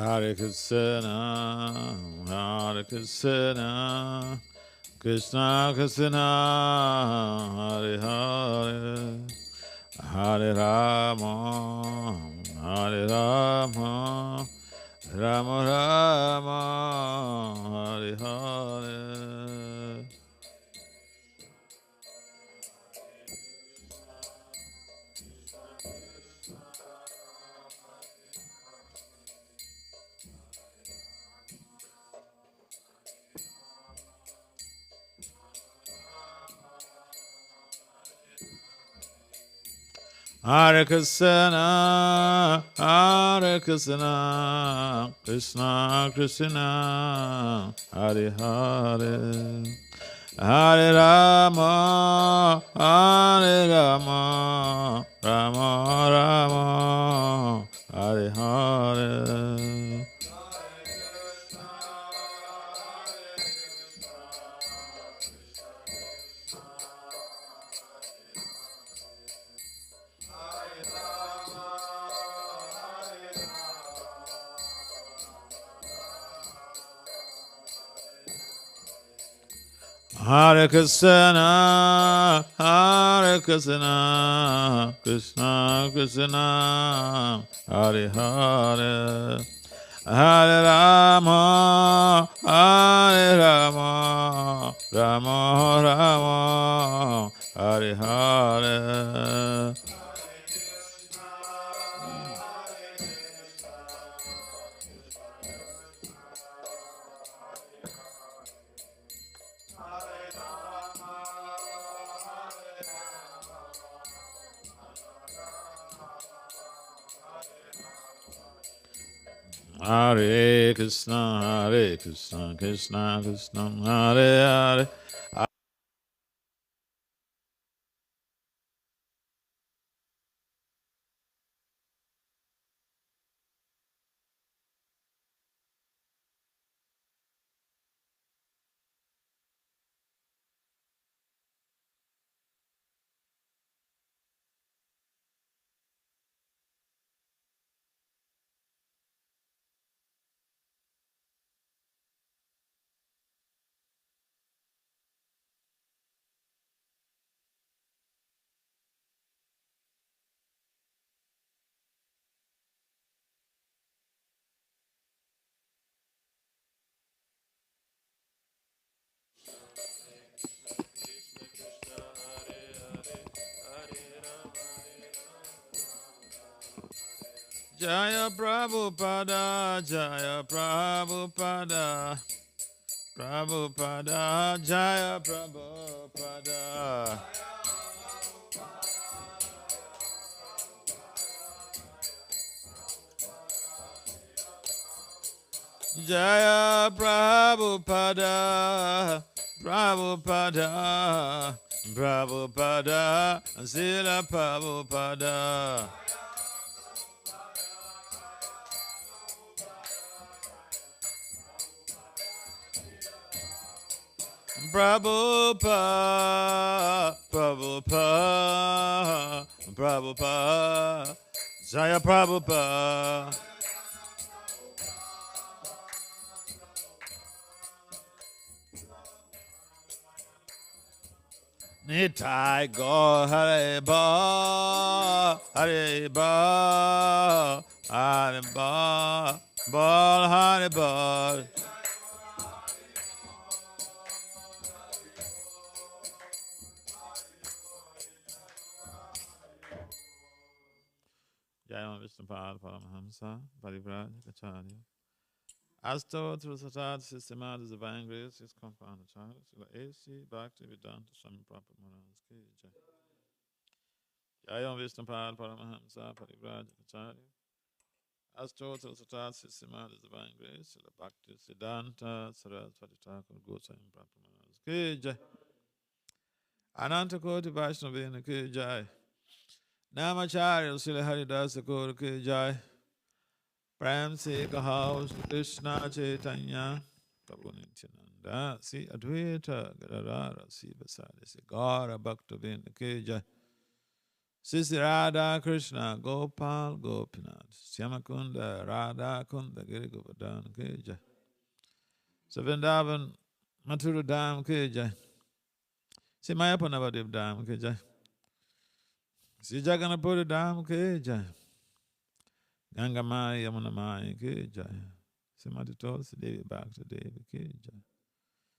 Hare Krishna, Hare Krishna, Krishna Krishna, Hare Hare, Hare Rama, Hare Rama, Rama Rama, Hare Hare. Hare Krishna, Hare Krishna, Krishna Krishna, Hare Hare, Hare Rama, Hare Rama, Rama Rama, Hare Hare. Hare Krishna, Hare Krishna, Krishna Krishna, Hare Hare, Hare Rama, Hare Rama, Rama Rama, Hare Hare. Hare Krishna, Hare Krishna, Krishna Krishna, Hare Hare. Jaya Prabhupada, Jaya Prabhupada, Prabhupada, Jaya Prabhupada. Jaya Prabhupada, Prabhupada, Prabhupada, Srila Prabhupada. Prabhupada, Prabhupada, Prabhupada, Jaya Prabhupada. Nitai go Hare Ba, Hare Ba, Hare Ba, Ba, Hare Ba. Jaya Vishnupad Paramahamsa, Parivraj Acharya. Asto Trusatad Srimad is divine grace, his compound Acharya, Srila A.C. Bhakti Vedanta Swami Prabhupada Maharaj Ki Jai. Jaya Vishnupad Paramahamsa, Parivraj Acharya. Asto Trusatad Srimad is divine grace, Srila Bhakti Siddhanta Saraswati Thakur Goswami Prabhupada Maharaj Ki Jai. Ananta Koti Vaishnavina Ki Jai. Namacharya Srila Haridas Thakur Ki Jai. Prem se kaho Krishna Chaitanya Prabhu Nityananda Si Advaita Gadadara Si Vasari Si Gaura Bhakta Vinda Ki Jai. Sisi Radha Krishna Gopal Gopinath Shyamakunda Radha Kunda Giri Govardhan Ki Jai. Savindavan Mathura Dham Ki Jai. Simayappa Navadip Dham Ki Jai. Sri Jagannath Dham Ki Jai. Ganga Maya Yamuna Maya Ki Jai. Srimati Tulsi Devi Bhakti Devi Ki Jai.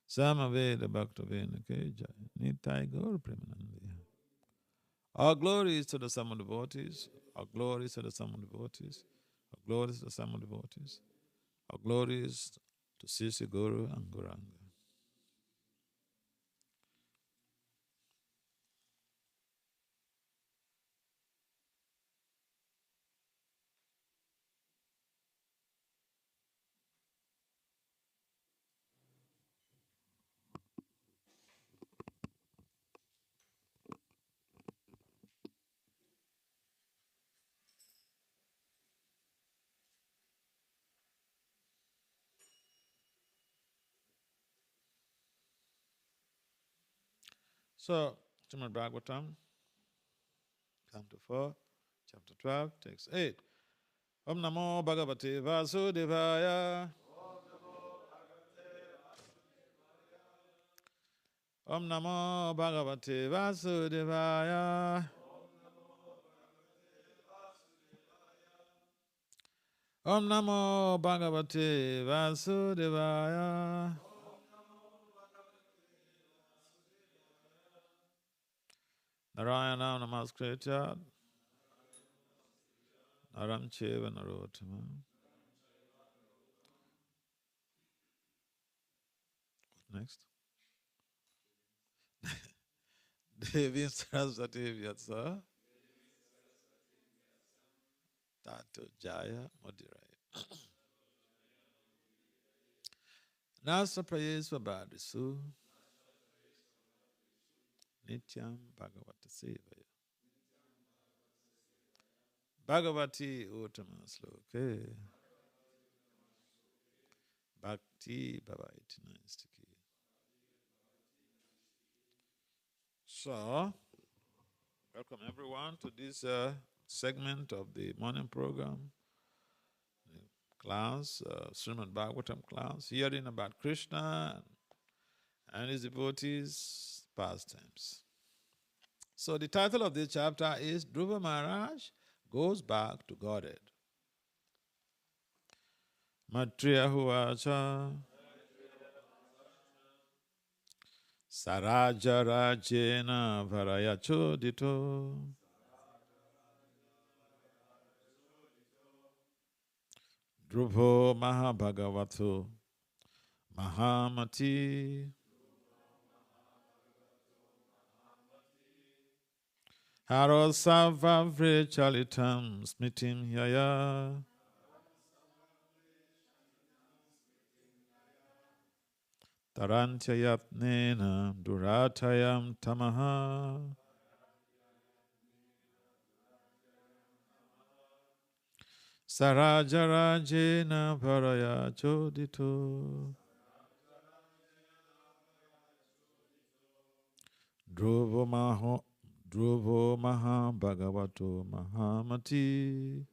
Samaveda Bhakta Vena Ki Jai. Nitai Gaur Premanandi. All glories to the Sama devotees. All glories to the Sama devotees. All glories to the Sama devotees. All glories to Sisi Guru and Guranga. So, Srimad Bhagavatam, Canto 4, Chapter 12, Text 8. Om Namo Bhagavate Vasudevaya. Om Namo Bhagavate Vasudevaya. Om Namo Bhagavate Vasudevaya. Narayana Namaskritya Naram Cheva Narottama. Next. Devi Saraswati Vyatsa Tato Jaya Modirai. Nasa Prayesva Bhadisu Nityam Bhagavata Sevaya. Bhagavati Uttama Sloke Bhakti Bhavaiti Naistiki. So, welcome everyone to this segment of the morning program, class, Srimad Bhagavatam class, hearing about Krishna and his devotees' pastimes. So the title of this chapter is Dhruva Maharaj Goes Back to Godhead. Matriya Huvacha Saraja Rajena Varayachodito Dhruvo Mahabhagavato Mahamati Harosavavre Chalitam Smitim Yaya Tarantyayatnena Duratayam Tamaha Sarajarajena Varaya Chodito Dhruvo Maha Bhagavato Mahamati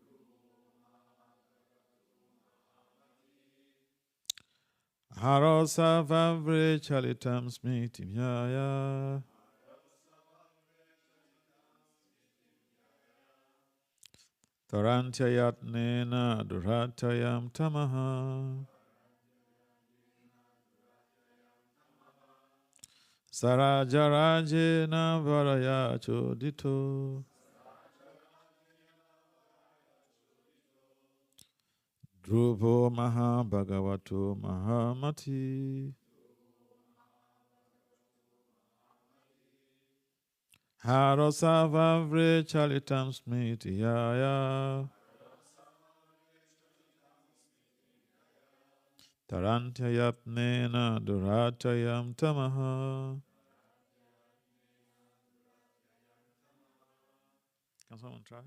Harosavavre Chalitam Smitim Yaya Tarantyayatnena Duratayam Tamaha Sarajarajena Varaya Chodito Dhruvo Maha Bhagavato Mahamati Harosavavre Chalitam Smiti Yaya Tarantyayatnena Duratayam Tamaha. Can someone try?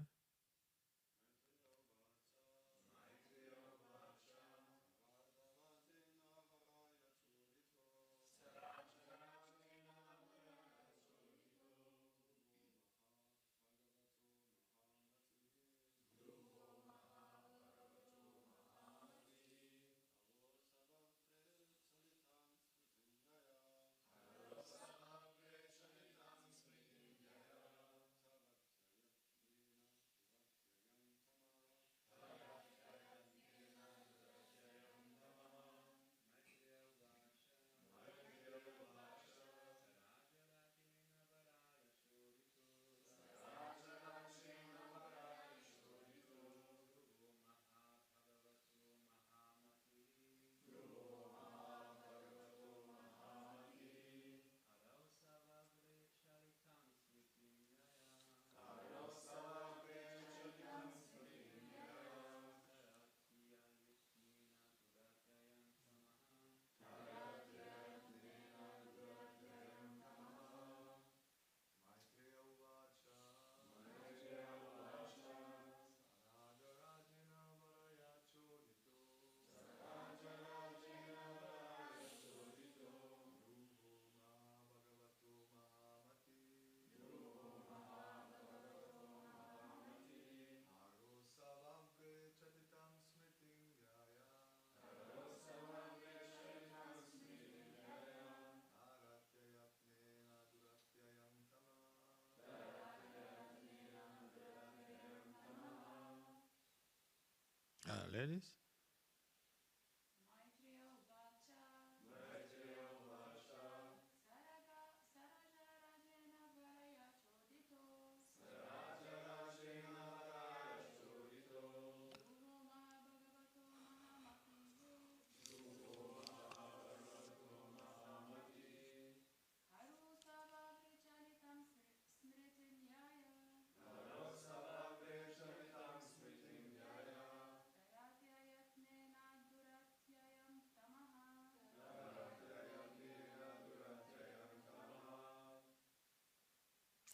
Ladies?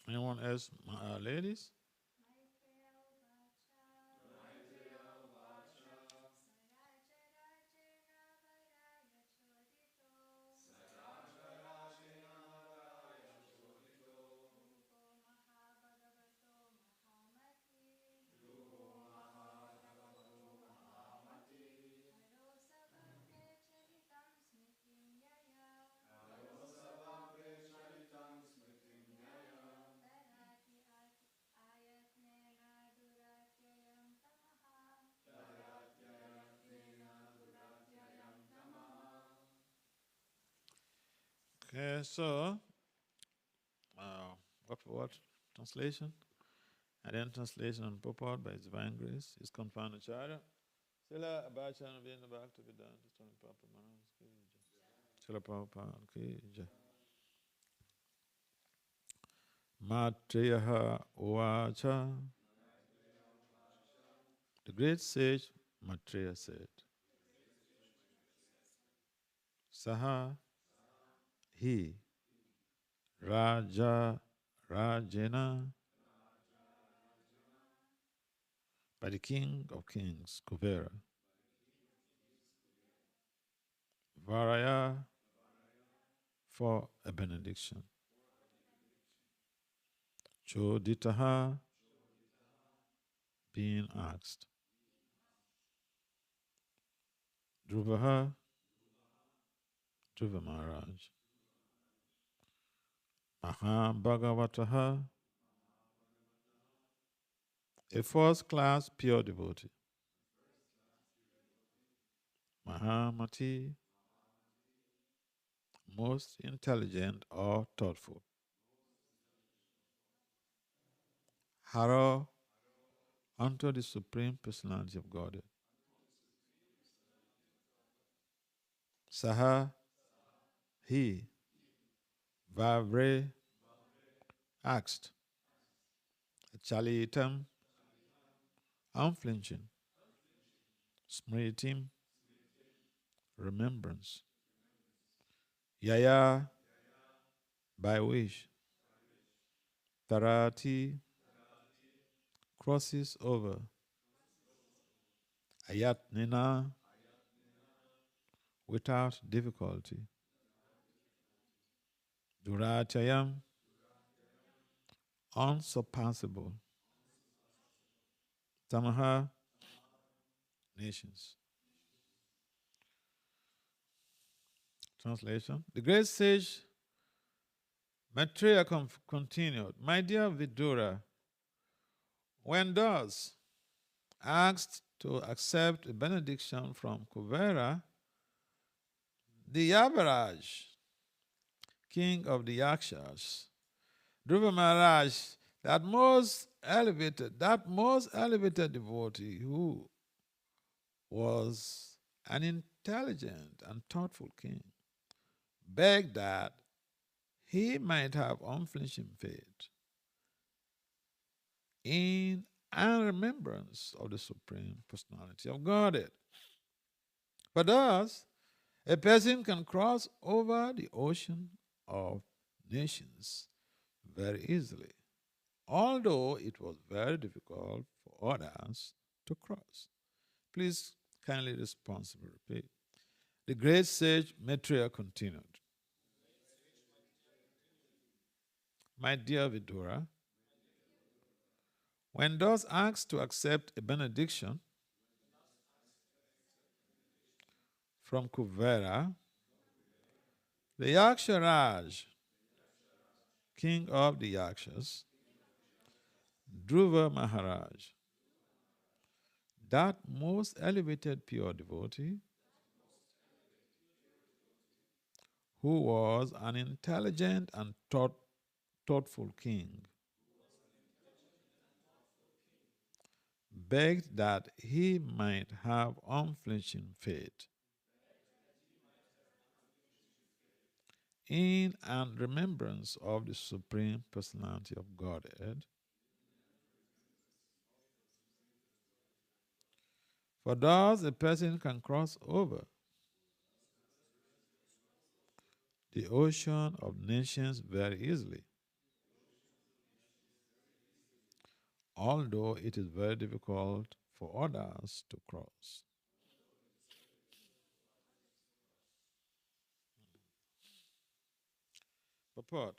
Anyone else? Ladies? Okay, so what translation? And then translation and purport by His Divine Grace is confound Acharya. Sila Abhachan Vina Bhakti Vedanta Swami Papa Maharaj Ki Jai. Sila Prabhupada Ki Jai. Matriyaha Uvacha. The great sage Maitreya said, Saha he Raja Rajena, by the King of Kings, Kuvera, Varaya, for a benediction. Choditaha, being asked. Dhruvaha, Dhruva Maharaj. Mahabhagavataha, a first-class pure devotee. Mahamati, most intelligent or thoughtful. Haro, unto the Supreme Personality of Godhead. Saha, he, Vavre, asked. Chalitam, unflinching. Smritim, remembrance. Yaya, by wish. Tarati, crosses over. Ayatnina, without difficulty. Duratayam, unsurpassable. Tamaha, nations. Translation. The great sage Maitreya continued, My dear Vidura, when thus asked to accept a benediction from Kuvera, the Yavaraj, king of the Yakshas, Dhruva Maharaj, that most elevated devotee who was an intelligent and thoughtful king, begged that he might have unflinching faith in and remembrance of the Supreme Personality of Godhead. For thus, a person can cross over the ocean of nations very easily, although it was very difficult for others to cross. Please kindly responsibly repeat. The great sage Maitreya continued, My dear Vidura, when those asked to accept a benediction from Kuvera, the Yaksharaj, king of the Yakshas, Dhruva Maharaj, that most elevated pure devotee, who was an intelligent and thoughtful king, begged that he might have unflinching faith in and remembrance of the Supreme Personality of Godhead, for thus a person can cross over the ocean of nations very easily, although it is very difficult for others to cross. Purport.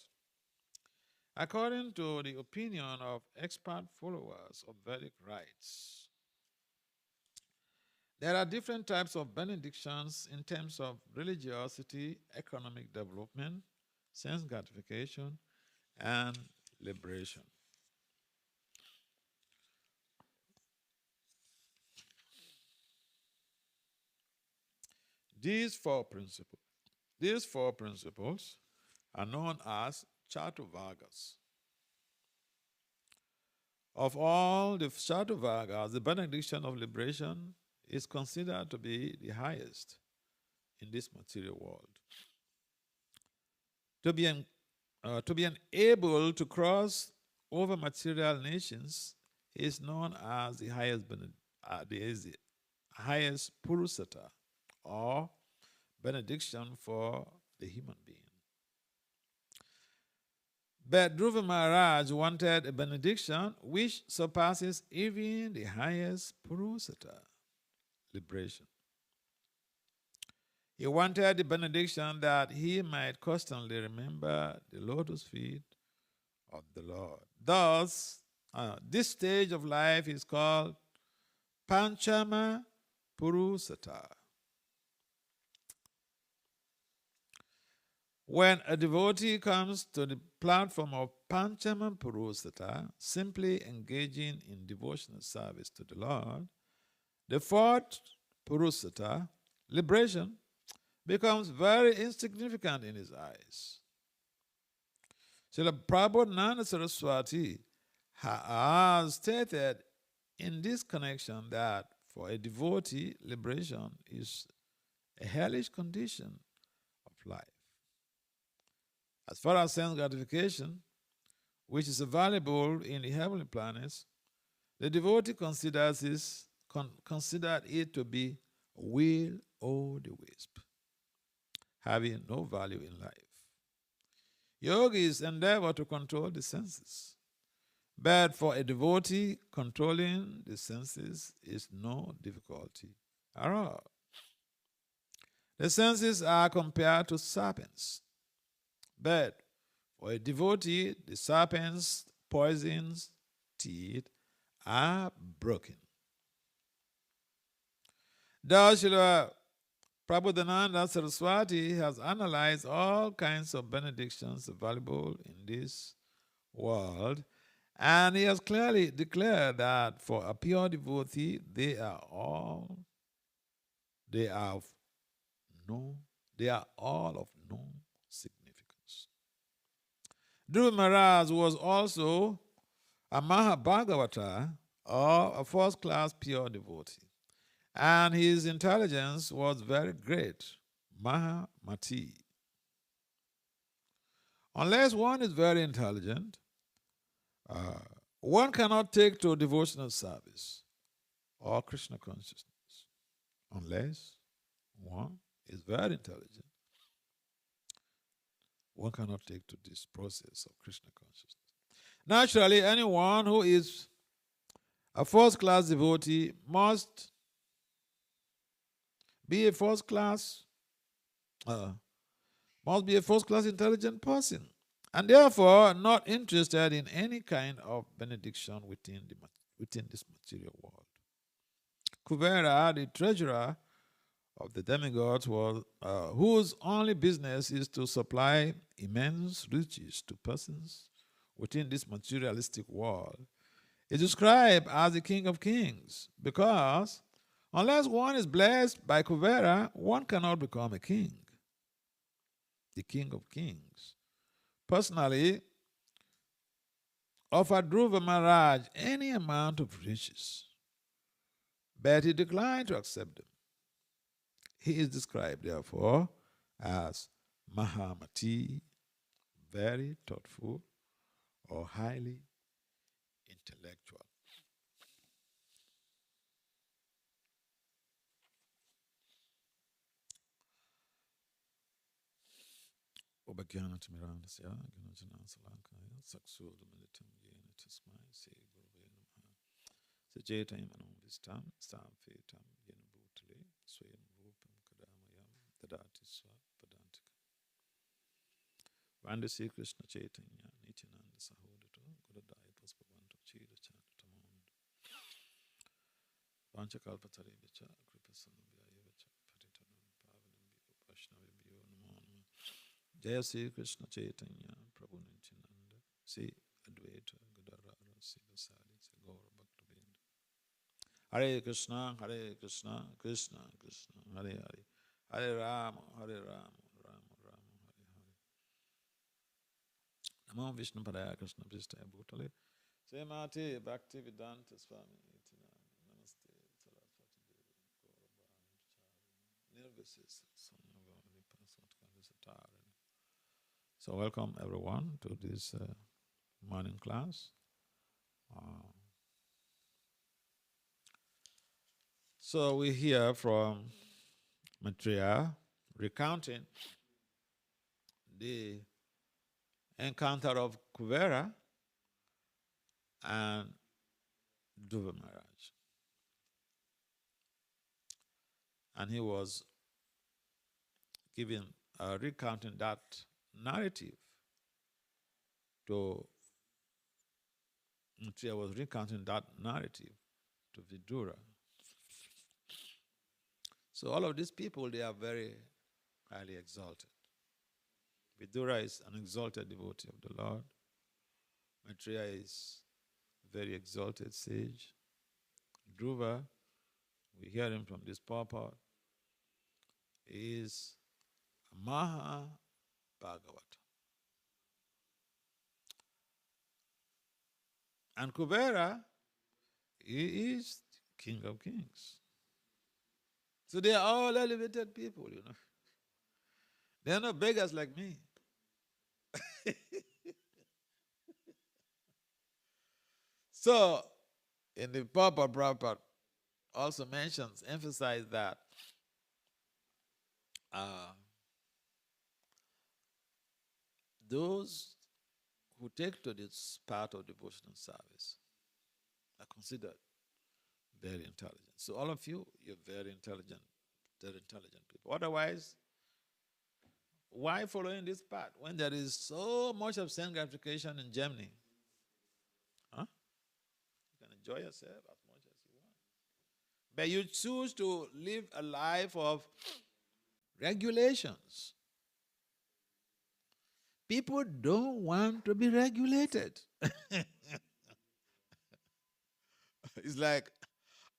According to the opinion of expert followers of Vedic rites, there are different types of benedictions in terms of religiosity, economic development, sense gratification, and liberation. These four principles are known as Chatuvargas. Of all the Chatuvargas, the benediction of liberation is considered to be the highest in this material world. To be able to cross over material nations is known as the highest purusata, or benediction for the human being. But Dhruva Maharaj wanted a benediction which surpasses even the highest purusata, liberation. He wanted the benediction that he might constantly remember the lotus feet of the Lord. Thus, this stage of life is called Panchama Purusata. When a devotee comes to the platform of Panchama Purusata, simply engaging in devotional service to the Lord, the fourth Purusata, liberation, becomes very insignificant in his eyes. Srila Prabhupada Saraswati has stated in this connection that for a devotee, liberation is a hellish condition of life. As far as sense gratification, which is available in the heavenly planets, the devotee considered it to be a will-o'-the-wisp, having no value in life. Yogis endeavor to control the senses, but for a devotee, controlling the senses is no difficulty at all. The senses are compared to serpents, but for a devotee, the serpent's poisons teeth are broken. Thus, Srila Prabhupada Saraswati has analyzed all kinds of benedictions available in this world, and he has clearly declared that for a pure devotee, they are all of no significance. Dhruva Maharaj was also a Mahabhagavata, or a first-class pure devotee, and his intelligence was very great, Mahamati. Unless one is very intelligent, one cannot take to devotional service or Krishna consciousness. Unless one is very intelligent, one cannot take to this process of Krishna consciousness. Naturally, anyone who is a first-class devotee must be a first-class intelligent person, and therefore not interested in any kind of benediction within this material world. Kuvera, the treasurer of the demigods, whose only business is to supply immense riches to persons within this materialistic world, is described as the King of Kings because unless one is blessed by Kuvera, one cannot become a king, the King of Kings. Personally, offered Dhruva Maharaj any amount of riches, but he declined to accept them. He is described, therefore, as Mahamati, very thoughtful or highly intellectual. Obagyanatimirandasya, Gyanajanansalankaya, Saksudamilitam Yena Tasmai, Se Gurve Namaha, Sajaitam Anumvistam, Stamfetam Yena Bhutale, Swayam Rupam Kadamayam, Dadati Swa Padantika. Vande Sri Krishna Chaitanya, Nityananda Sahodato, Gurudaya Paspavanto, Chira Chatatamam, Vanchakalpatari Vicha, Kripasanabhaya Vicha, Patitanam Pavanam Bhiyo, Vaishnavi Bhiyo, Namo Namo. Jaya Sri Krishna Chaitanya, Prabhu Nityananda, Sri Advaita, Gadadhara, Sri Vasadi, Sri Gaura Bhaktivinoda. Hare Krishna, Krishna Krishna, Hare Hare, Hare Rama, Rama Rama, Hare Hare. Namo Vishnu Padaya Krishna Pristaya Bhutale, Srimad Bhakti Vedanta Swami Nityananda, Namaste, Saraswati Devi, Gaura Bhakti Nirvisis, Sonya Gauri Pasatkanda Satara. So welcome everyone to this morning class. So we hear from Maitreya recounting the encounter of Kuvera and Dhruva Maharaj. And he was recounting that narrative to Maitreya was recounting that narrative to Vidura. So all of these people, they are very highly exalted. Vidura is an exalted devotee of the Lord. Maitreya is a very exalted sage. Dhruva, we hear him from this purport, is a Maha Bhagavatam. And Kuvera, he is King of Kings. So they are all elevated people, you know. They are not beggars like me. So, in the Prabhupada also emphasize that those who take to this part of devotional service are considered very intelligent. So all of you, you're very intelligent people. Otherwise, why following this path when there is so much of sense gratification in Germany? Huh? You can enjoy yourself as much as you want. But you choose to live a life of regulations. People don't want to be regulated. It's like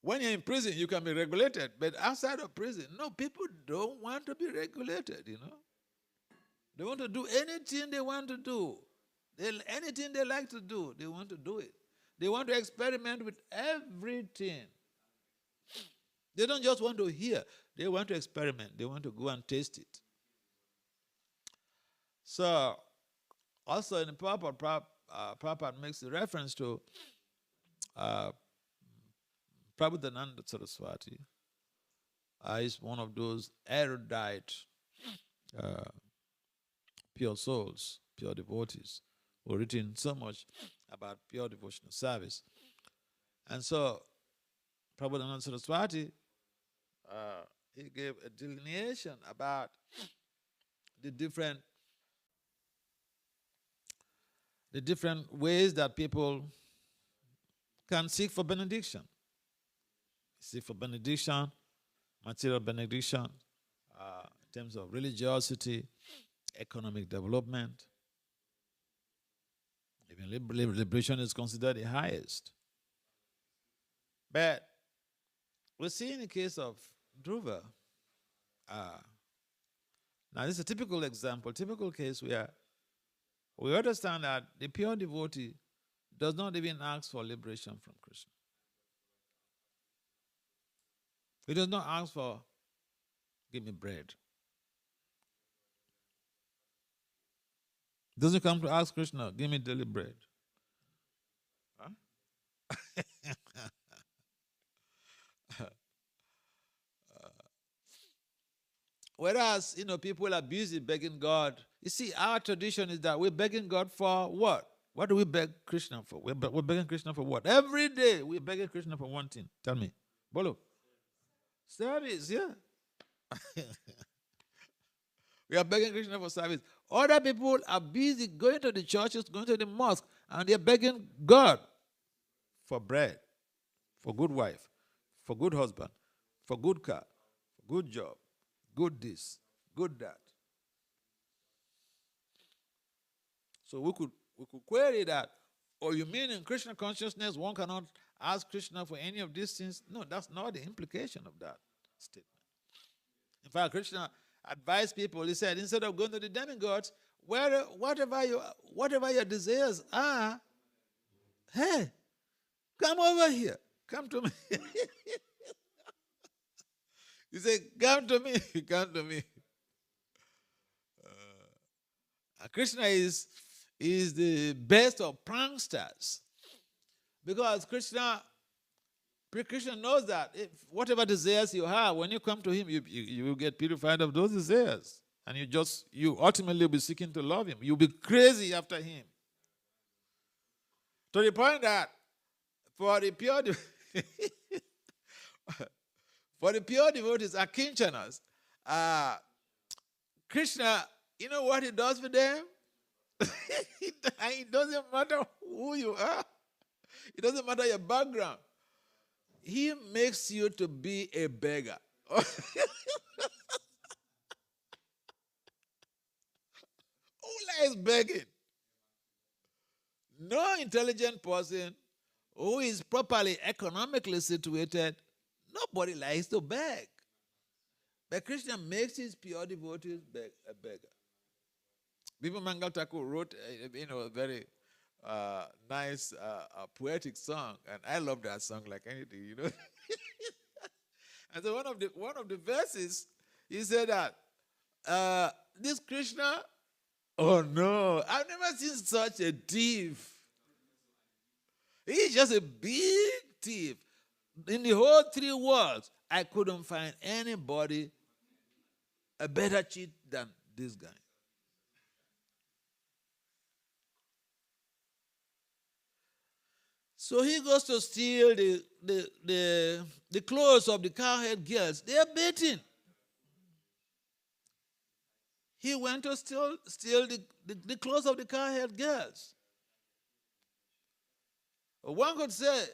when you're in prison, you can be regulated, but outside of prison, no, people don't want to be regulated, you know. They want to do anything they want to do. Anything they like to do, they want to do it. They want to experiment with everything. They don't just want to hear. They want to experiment. They want to go and taste it. So, also in the Prabhupada makes a reference to Prabhudananda Saraswati is one of those erudite pure souls, pure devotees, who have written so much about pure devotional service. And so, Prabhupada Saraswati, he gave a delineation about the different ways that people can seek for benediction. Seek for benediction, material benediction, in terms of religiosity, economic development. Even liberation is considered the highest. But we see in the case of Dhruva, now this is a typical example, typical case where we understand that the pure devotee does not even ask for liberation from Krishna. He does not ask for, give me bread. He doesn't come to ask Krishna, give me daily bread. Huh? Whereas, people are busy begging God. You see, our tradition is that we're begging God for what? What do we beg Krishna for? We're begging Krishna for what? Every day we're begging Krishna for one thing. Tell me. Bolo. Service, yeah. We are begging Krishna for service. Other people are busy going to the churches, going to the mosque, and they're begging God for bread, for good wife, for good husband, for good car, for good job, good this, good that. So we could query that. Oh, you mean in Krishna consciousness one cannot ask Krishna for any of these things? No, that's not the implication of that statement. In fact, Krishna advised people, he said, instead of going to the demigods, whatever your desires are, hey, come over here. Come to me. He said, come to me. Come to me. Krishna is the best of pranksters. Because Krishna knows that if whatever desires you have, when you come to him, you will get purified of those desires. And you ultimately will be seeking to love him. You'll be crazy after him. To the point that for the pure devotees, akinchanas, Krishna, you know what he does for them? It doesn't matter who you are. It doesn't matter your background. He makes you to be a beggar. Who likes begging? No intelligent person who is properly economically situated, nobody likes to beg. But Krishna makes his pure devotees a beggar. Bipa Mangal Thakur wrote a very nice poetic song, and I love that song like anything, And so one of the verses, he said that this Krishna, oh no, I've never seen such a thief. He's just a big thief. In the whole 3 worlds, I couldn't find anybody a better cheat than this guy. So he goes to steal the clothes of the cowherd girls. They are beating. He went to steal the clothes of the cowherd girls. One could say,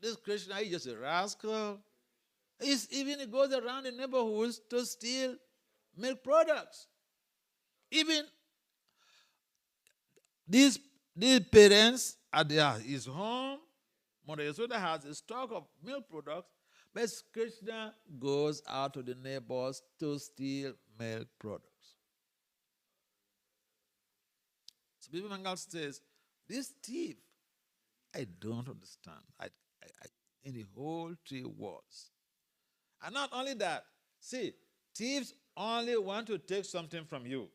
this Krishna is just a rascal. He goes around the neighborhoods to steal milk products. Even these parents at his home, Mother Yasoda has a stock of milk products, but Krishna goes out to the neighbors to steal milk products. So Bipa Mangal says, this thief, I don't understand. In the whole 3 worlds. And not only that, see, thieves only want to take something from you.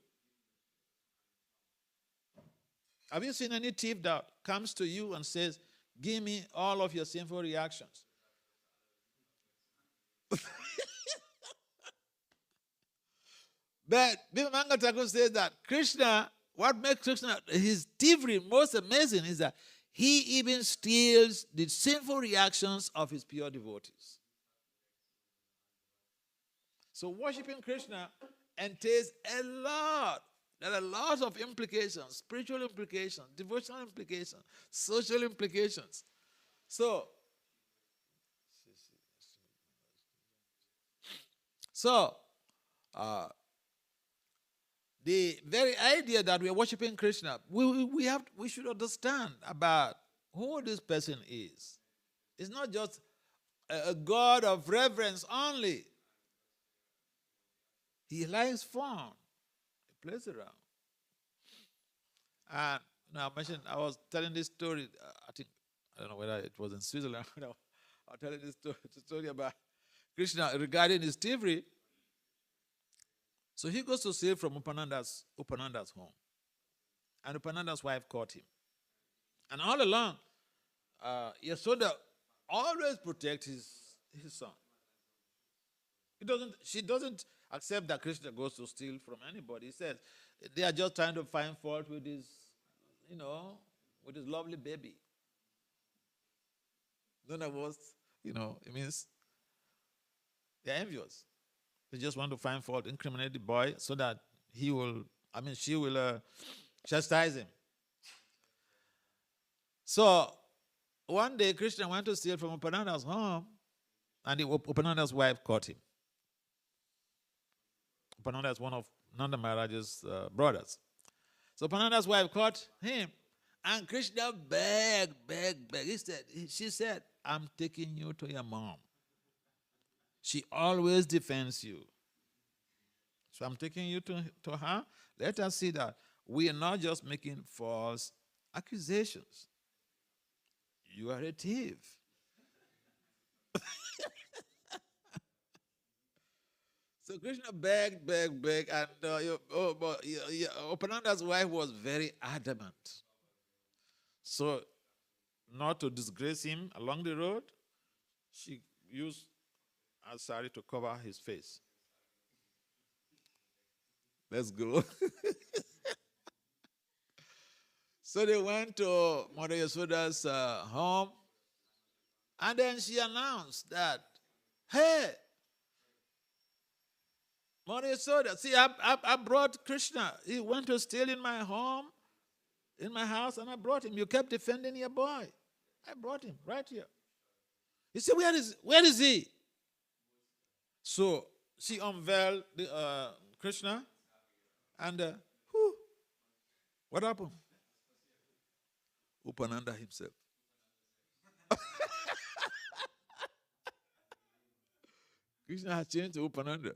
Have you seen any thief that comes to you and says, give me all of your sinful reactions? But Bipa Mangal Thakur says that Krishna, what makes Krishna, his thievery most amazing is that he even steals the sinful reactions of his pure devotees. So worshiping Krishna entails a lot. There are a lot of implications, spiritual implications, devotional implications, social implications. So the very idea that we are worshiping Krishna, we should understand about who this person is. It's not just a God of reverence only. He likes fun. He plays around. And now I was telling this story, I don't know whether it was in Switzerland. I was telling this story about Krishna regarding his thievery. So he goes to steal from Upananda's home. And Upananda's wife caught him. And all along, Yasoda always protects his son. She doesn't accept that Krishna goes to steal from anybody. He says they are just trying to find fault with his lovely baby. In other words, it means they're envious. They just want to find fault, incriminate the boy so that she will chastise him. So one day Krishna went to steal from Upananda's home, and Upananda's wife caught him. Upananda is one of Nanda Maharaja's brothers. So Upananda's wife caught him, and Krishna begged. She said, I'm taking you to your mom. She always defends you. So I'm taking you to her. Let us see that we are not just making false accusations. You are a thief. So Krishna begged, and Upananda's wife was very adamant. So, not to disgrace him along the road, she used a sari to cover his face. Let's go. So they went to Mother Yasoda's home, and then she announced that, hey, Mother Yasoda, see, I brought Krishna. He went to steal in my home, in my house, and I brought him. You kept defending your boy. I brought him right here. You see, where is he? So she unveiled Krishna, and what happened? Upananda himself. Krishna had changed to Upananda.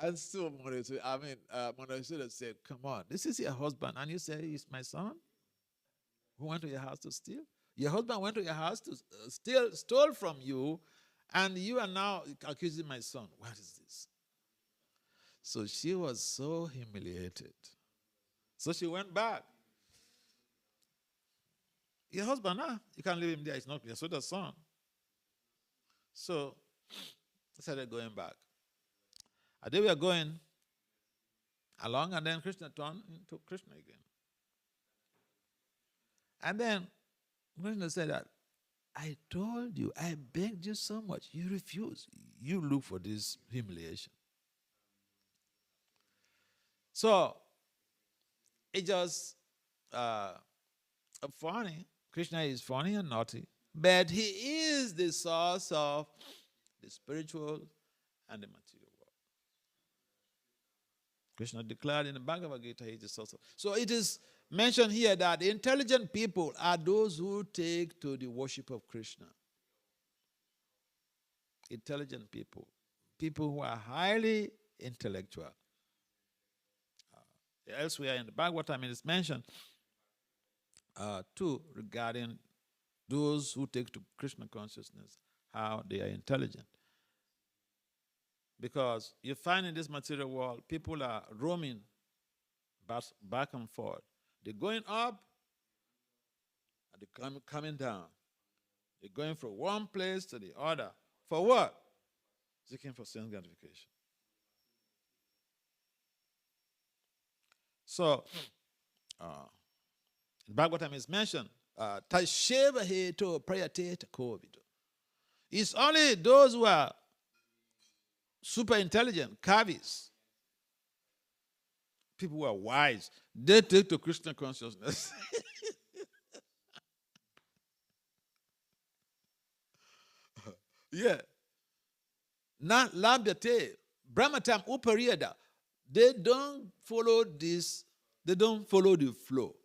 And so Mother Yasoda said, come on, this is your husband, and you say he's my son who went to your house to steal? Your husband went to your house to stole from you, and you are now accusing my son. What is this? So she was so humiliated. So she went back. Your husband, you can't leave him there. It's not Yasoda's son. So they started going back. And they were going along, and then Krishna turned into Krishna again. And then Krishna said that, I told you, I begged you so much. You refused. You look for this humiliation. So it's just funny. Krishna is funny and naughty, but he is the source of the spiritual and the material world. Krishna declared in the Bhagavad Gita, he is the source of. So it is mentioned here that intelligent people are those who take to the worship of Krishna. Intelligent people. People who are highly intellectual. Elsewhere in the Bhagavatam, it is mentioned too regarding those who take to Krishna consciousness, how they are intelligent. Because you find in this material world, people are roaming back and forth. They're going up and they're coming down. They're going from one place to the other. For what? Seeking for sense gratification. So, Bhagavatam is mentioned. Tasheva heto prayate kovido. It's only those who are super intelligent, kavis, people who are wise, they take to Krishna consciousness. Yeah. Not labhyate, brahmatam upariyada. They don't follow this, they don't follow the flow.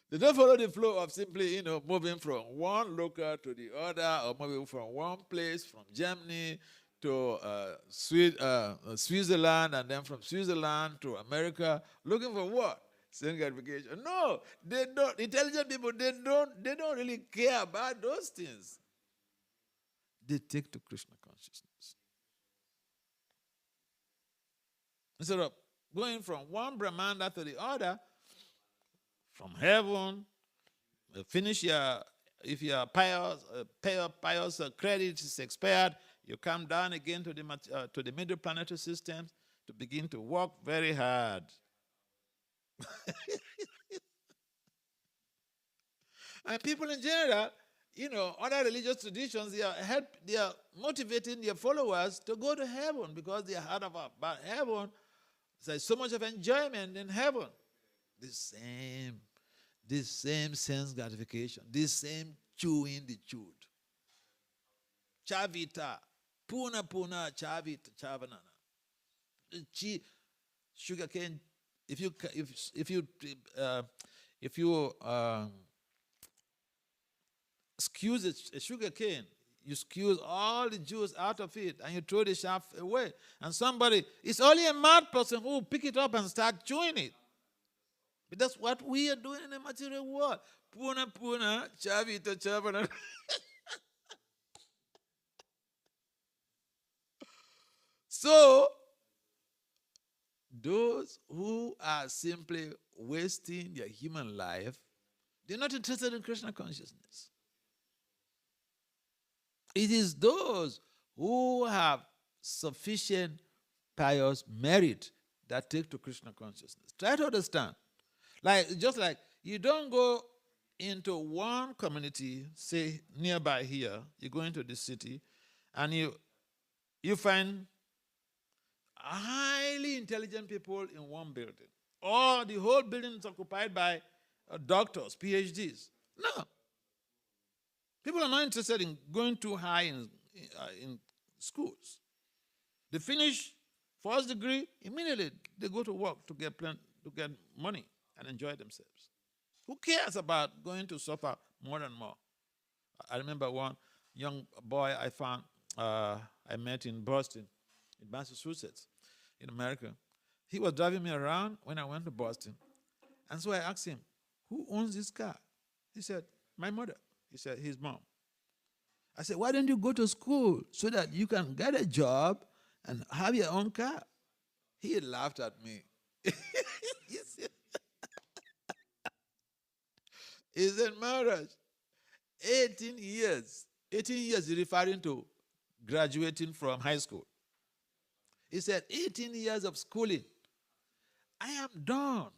They don't follow the flow of simply, moving from one local to the other, or moving from one place, from Germany to Switzerland, and then from Switzerland to America, looking for what? Same gratification. No, they don't. Intelligent people, they don't really care about those things. They take to Krishna consciousness. Instead of going from one Brahmanda to the other, from heaven, finish if your pious credit is expired, you come down again to the middle planetary systems to begin to work very hard. And people in general, other religious traditions, they are motivating their followers to go to heaven because they heard about heaven. There's so much of enjoyment in heaven. The same sense gratification, the same chewing the chewed. Chavita, puna chavita, chavanana. Sugar cane. If you squeeze a sugar cane, you squeeze all the juice out of it and you throw the shaft away. And it's only a mad person who will pick it up and start chewing it. But that's what we are doing in the material world. Puna, chavita, chavana. So, those who are simply wasting their human life, they're not interested in Krishna consciousness. It is those who have sufficient pious merit that take to Krishna consciousness. Try to understand. Just like you don't go into one community, say nearby here, you go into the city, and you find highly intelligent people in one building. Or the whole building is occupied by doctors, PhDs. No. People are not interested in going too high in schools. They finish first degree, immediately they go to work to get money and enjoy themselves. Who cares about going to suffer more and more? I remember one young boy I met in Boston, in Massachusetts, in America. He was driving me around when I went to Boston. And so I asked him, who owns this car? He said, my mother. He said, his mom. I said, why don't you go to school so that you can get a job and have your own car? He laughed at me. He said, Maharaj, 18 years. 18 years is referring to graduating from high school. He said, 18 years of schooling. I am done.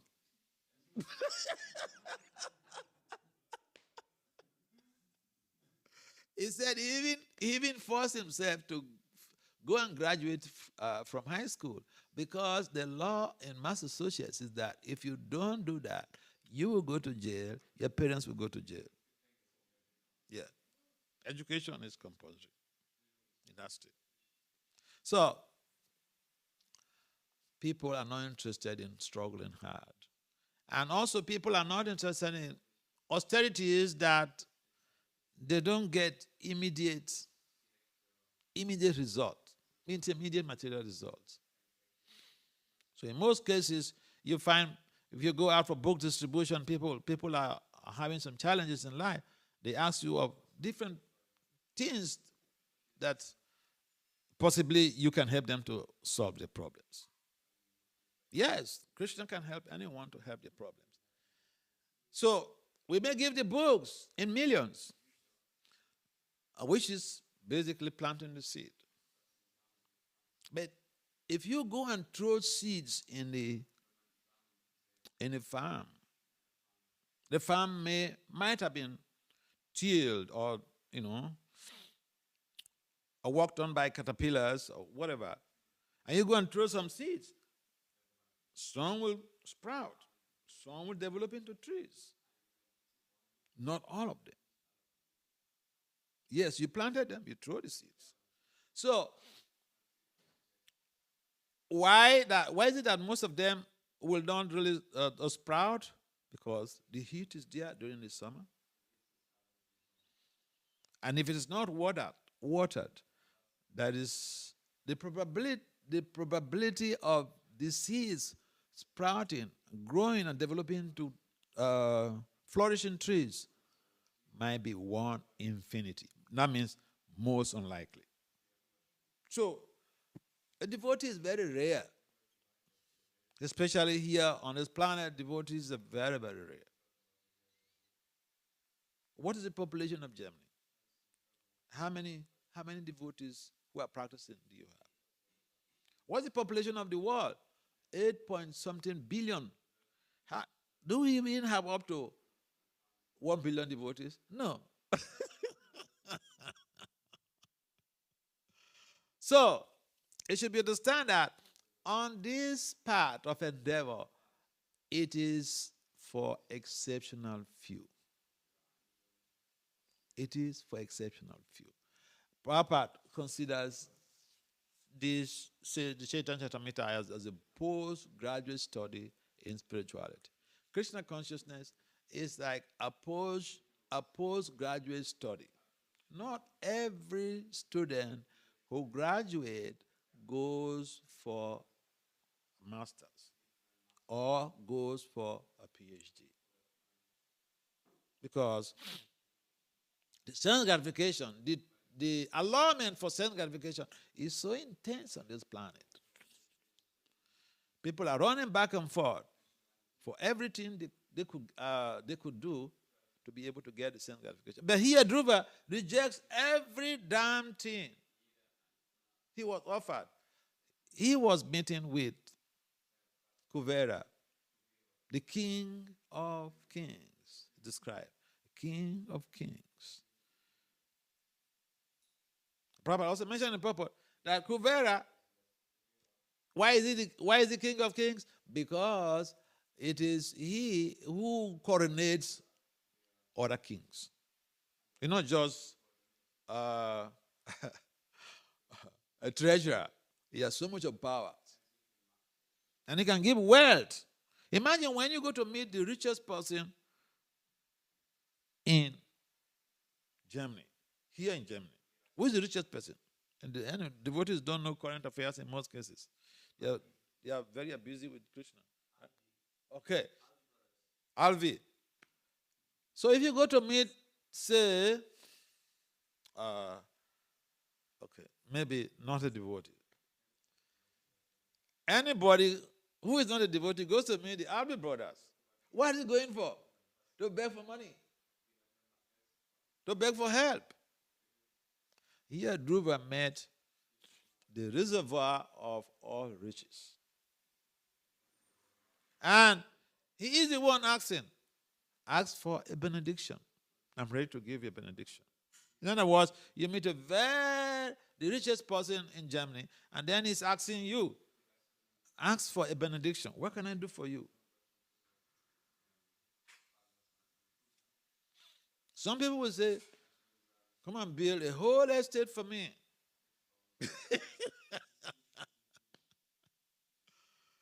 He said he even forced himself to go and graduate from high school because the law in Massachusetts is that if you don't do that, you will go to jail, your parents will go to jail. Yeah. Education is compulsory in that state. So, people are not interested in struggling hard. And also people are not interested in austerities that they don't get immediate results, immediate material results. So in most cases, you find if you go out for book distribution, people are having some challenges in life. They ask you of different things that possibly you can help them to solve their problems. Yes, Krishna can help anyone to help their problems. So we may give the books in millions, which is basically planting the seed. But if you go and throw seeds in the farm, the farm might have been tilled or worked on by caterpillars or whatever, and you go and throw some seeds. Some will sprout, some will develop into trees. Not all of them. Yes, you planted them, you throw the seeds. So, why is it that most of them will not really sprout? because the heat is there during the summer. And if it is not watered, that is the probability of the seeds sprouting, growing, and developing to flourishing trees might be 1 infinity. That means most unlikely. So a devotee is very rare. Especially here on this planet, devotees are very, very rare. What is the population of Germany? How many devotees who are practicing do you have? What's the population of the world? 8 point something billion. Do we even have up to 1 billion devotees? No. So, it should be understood that on this path of endeavor, it is for exceptional few. It is for exceptional few. Prabhupada considers this, say, the Chaitanya Charitamrita as a postgraduate study in spirituality. Krishna consciousness is like a postgraduate study. Not every student who graduates goes for a master's or goes for a PhD. Because the sense gratification, the allurement for sense gratification is so intense on this planet. People are running back and forth for everything they could do to be able to get the sense gratification. But here, Dhruva rejects every damn thing he was offered. He was meeting with Kuvera, the king of kings, described. King of kings. Prabhupada also mentioned in purport that Kuvera, why is he king of kings? Because it is he who coronates other kings. He's not just a treasurer. He has so much of power. And he can give wealth. Imagine when you go to meet the richest person in Germany, here in Germany. Who is the richest person? And the devotees don't know current affairs in most cases. They are very busy with Krishna. Okay. Alvi. So if you go to meet, say, maybe not a devotee. Anybody who is not a devotee goes to meet the Alvi brothers. What is he going for? To beg for money. To beg for help. Here Dhruva met the reservoir of all riches. And he is the one asking. Ask for a benediction. I'm ready to give you a benediction. In other words, you meet the richest person in Germany, and then he's asking you, ask for a benediction. What can I do for you? Some people will say, come and build a whole estate for me.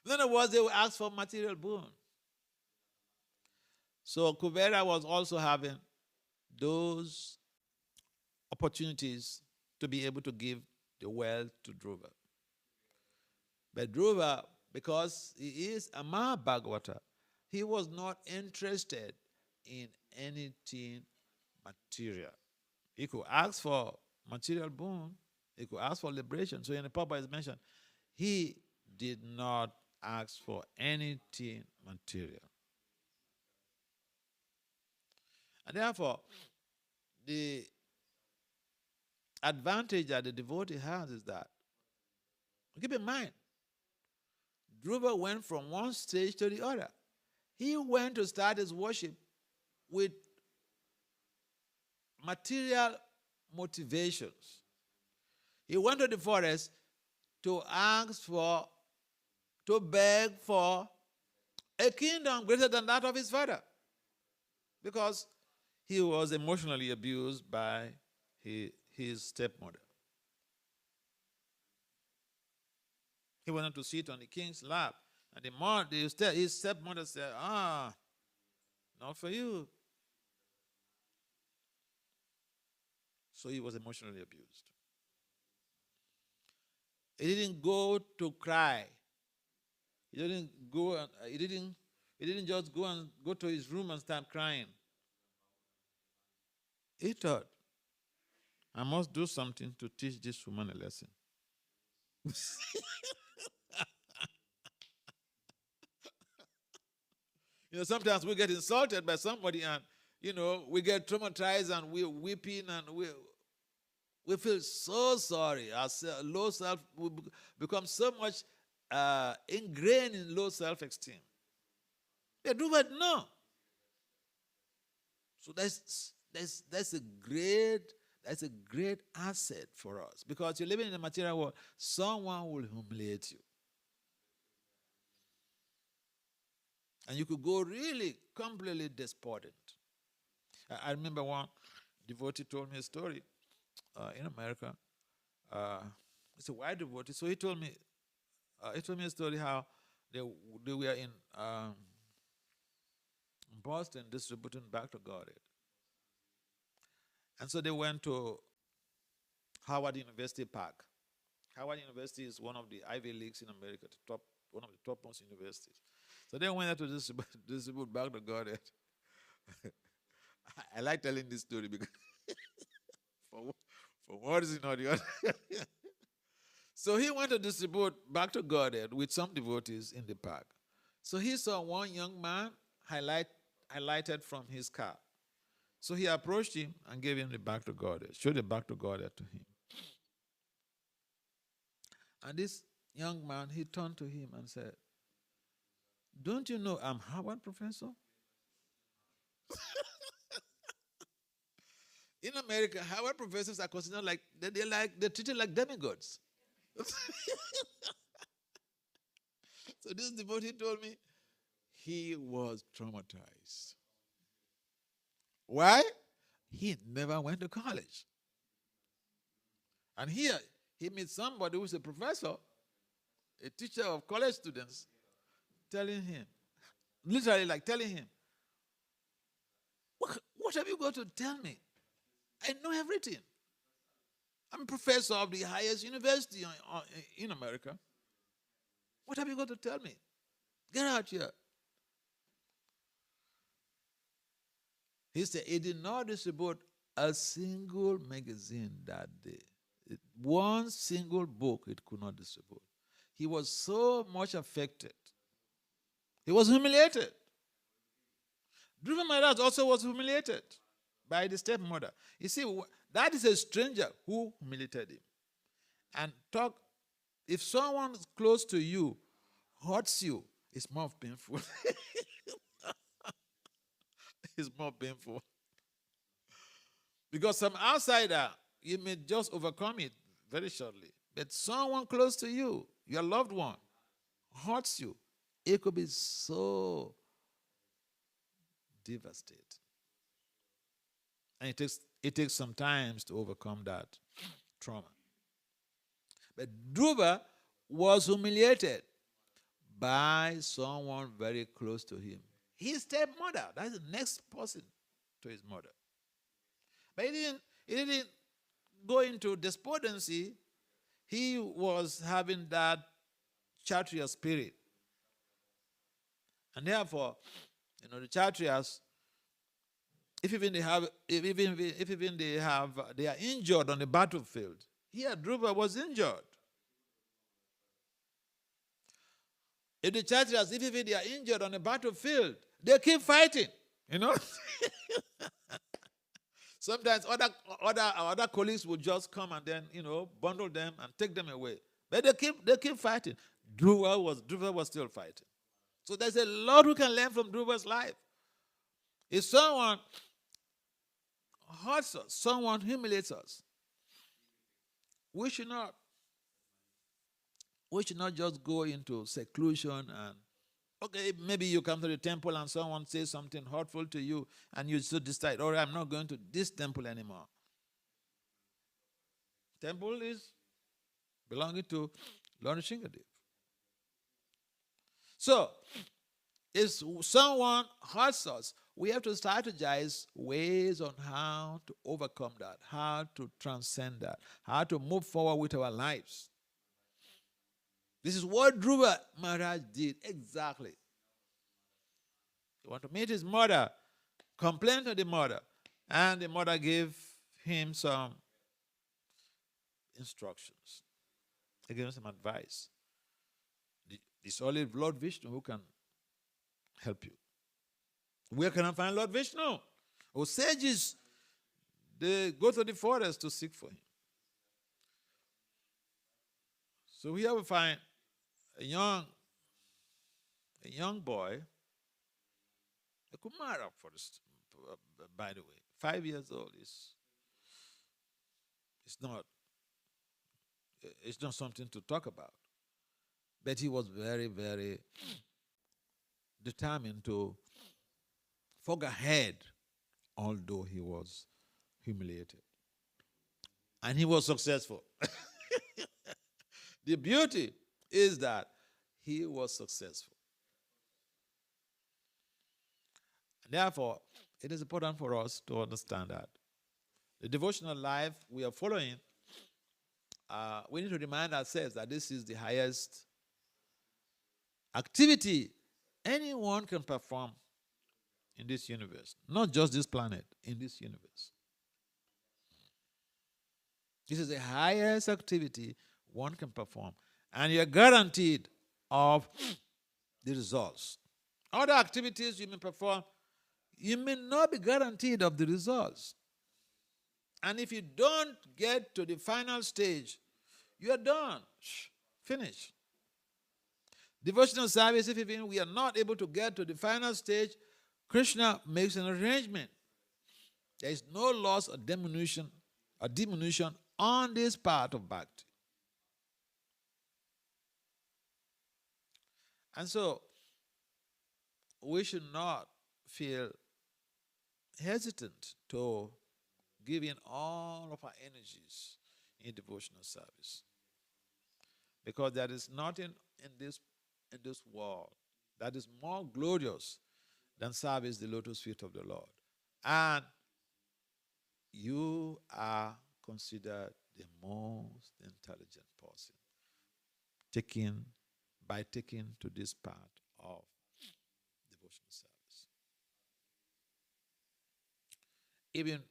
In other words, they will ask for material boon. So Kuvera was also having those opportunities to be able to give the wealth to Dhruva. But Dhruva, because he is a Mahabhagavata, he was not interested in anything material. He could ask for material boon. He could ask for liberation. So in the Papa is mentioned, he did not ask for anything material. And therefore, the advantage that the devotee has is that, keep in mind, Dhruva went from one stage to the other. He went to start his worship with material motivations. He went to the forest to beg for a kingdom greater than that of his father, because he was emotionally abused by his stepmother. He wanted to sit on the king's lap, and his stepmother said, Not for you. So he was emotionally abused. He didn't go to cry. He didn't go and he didn't just go to his room and start crying. He thought, I must do something to teach this woman a lesson. Sometimes we get insulted by somebody and, we get traumatized and we're weeping and we feel so sorry. Our low self, we become so much ingrained in low self-esteem. They do but no. So that's a great asset for us, because you're living in a material world. Someone will humiliate you. And you could go really completely despondent. I remember one devotee told me a story in America. It's a white devotee. So he told me a story how they were in Boston distributing back to God. And so they went to Howard University Park. Howard University is one of the Ivy Leagues in America, one of the topmost universities. So they went there to distribute back to God. I like telling this story because for one reason or the other. So he went to distribute back to Godhead with some devotees in the park. So he saw one young man highlighted from his car. So he approached him and gave him the back to Godhead, showed the back to Godhead to him. And this young man, he turned to him and said, don't you know I'm Howard professor? In America, Howard professors are considered like, they're treated like demigods. So this devotee told me he was traumatized. Why? He never went to college. And here, he meets somebody who's a professor, a teacher of college students, telling him, literally like telling him, what have you got to tell me? I know everything. I'm a professor of the highest university in America. What have you got to tell me? Get out here. He said he did not distribute a single magazine that day. One single book it could not distribute. He was so much affected. He was humiliated. Dhruva Maharaj also was humiliated by the stepmother. You see, that is a stranger who humiliated him. And if someone close to you hurts you, it's more painful. It's more painful. Because some outsider, you may just overcome it very shortly. But someone close to you, your loved one, hurts you, it could be so devastating. And it takes some time to overcome that trauma. But Dhruva was humiliated by someone very close to him. His stepmother, that's the next person to his mother. But he didn't go into despondency. He was having that Kshatriya spirit. And therefore, the Kshatriyas, if they are injured on the battlefield. Here, Dhruva was injured. If the Kshatriyas, if even they are injured on the battlefield, they keep fighting. Sometimes other colleagues will just come and then, bundle them and take them away. But they keep fighting. Dhruva was still fighting. So there's a lot we can learn from Dhruva's life. If someone hurts us, someone humiliates us, we should not just go into seclusion and, okay, maybe you come to the temple and someone says something hurtful to you and you should decide, all right, I'm not going to this temple anymore. Temple is belonging to Lord Shingadev. So, If someone hurts us, we have to strategize ways on how to overcome that, how to transcend that, how to move forward with our lives. This is what Dhruva Maharaj did exactly. He wanted to meet his mother, complain to the mother, and the mother gave him some instructions. He gave him some advice. It's only Lord Vishnu who can help you. Where can I find Lord Vishnu? Or sages, they go to the forest to seek for him. So here we find a young boy, a Kumara, by the way, 5 years old. It's not something to talk about. But he was very, very determined to forge ahead, although he was humiliated. And he was successful. The beauty is that he was successful. And therefore, it is important for us to understand that the devotional life we are following, we need to remind ourselves that this is the highest activity anyone can perform in this universe. Not just this planet, in this universe. This is the highest activity one can perform. And you're guaranteed of the results. Other activities you may perform, you may not be guaranteed of the results. And if you don't get to the final stage, you are done. Finish. Devotional service, if even we are not able to get to the final stage, Krishna makes an arrangement. There is no loss or diminution on this part of bhakti. And so, we should not feel hesitant to give in all of our energies in devotional service. Because there is nothing in this world that is more glorious than service the lotus feet of the Lord. And you are considered the most intelligent person by taking to this part of devotional service. Even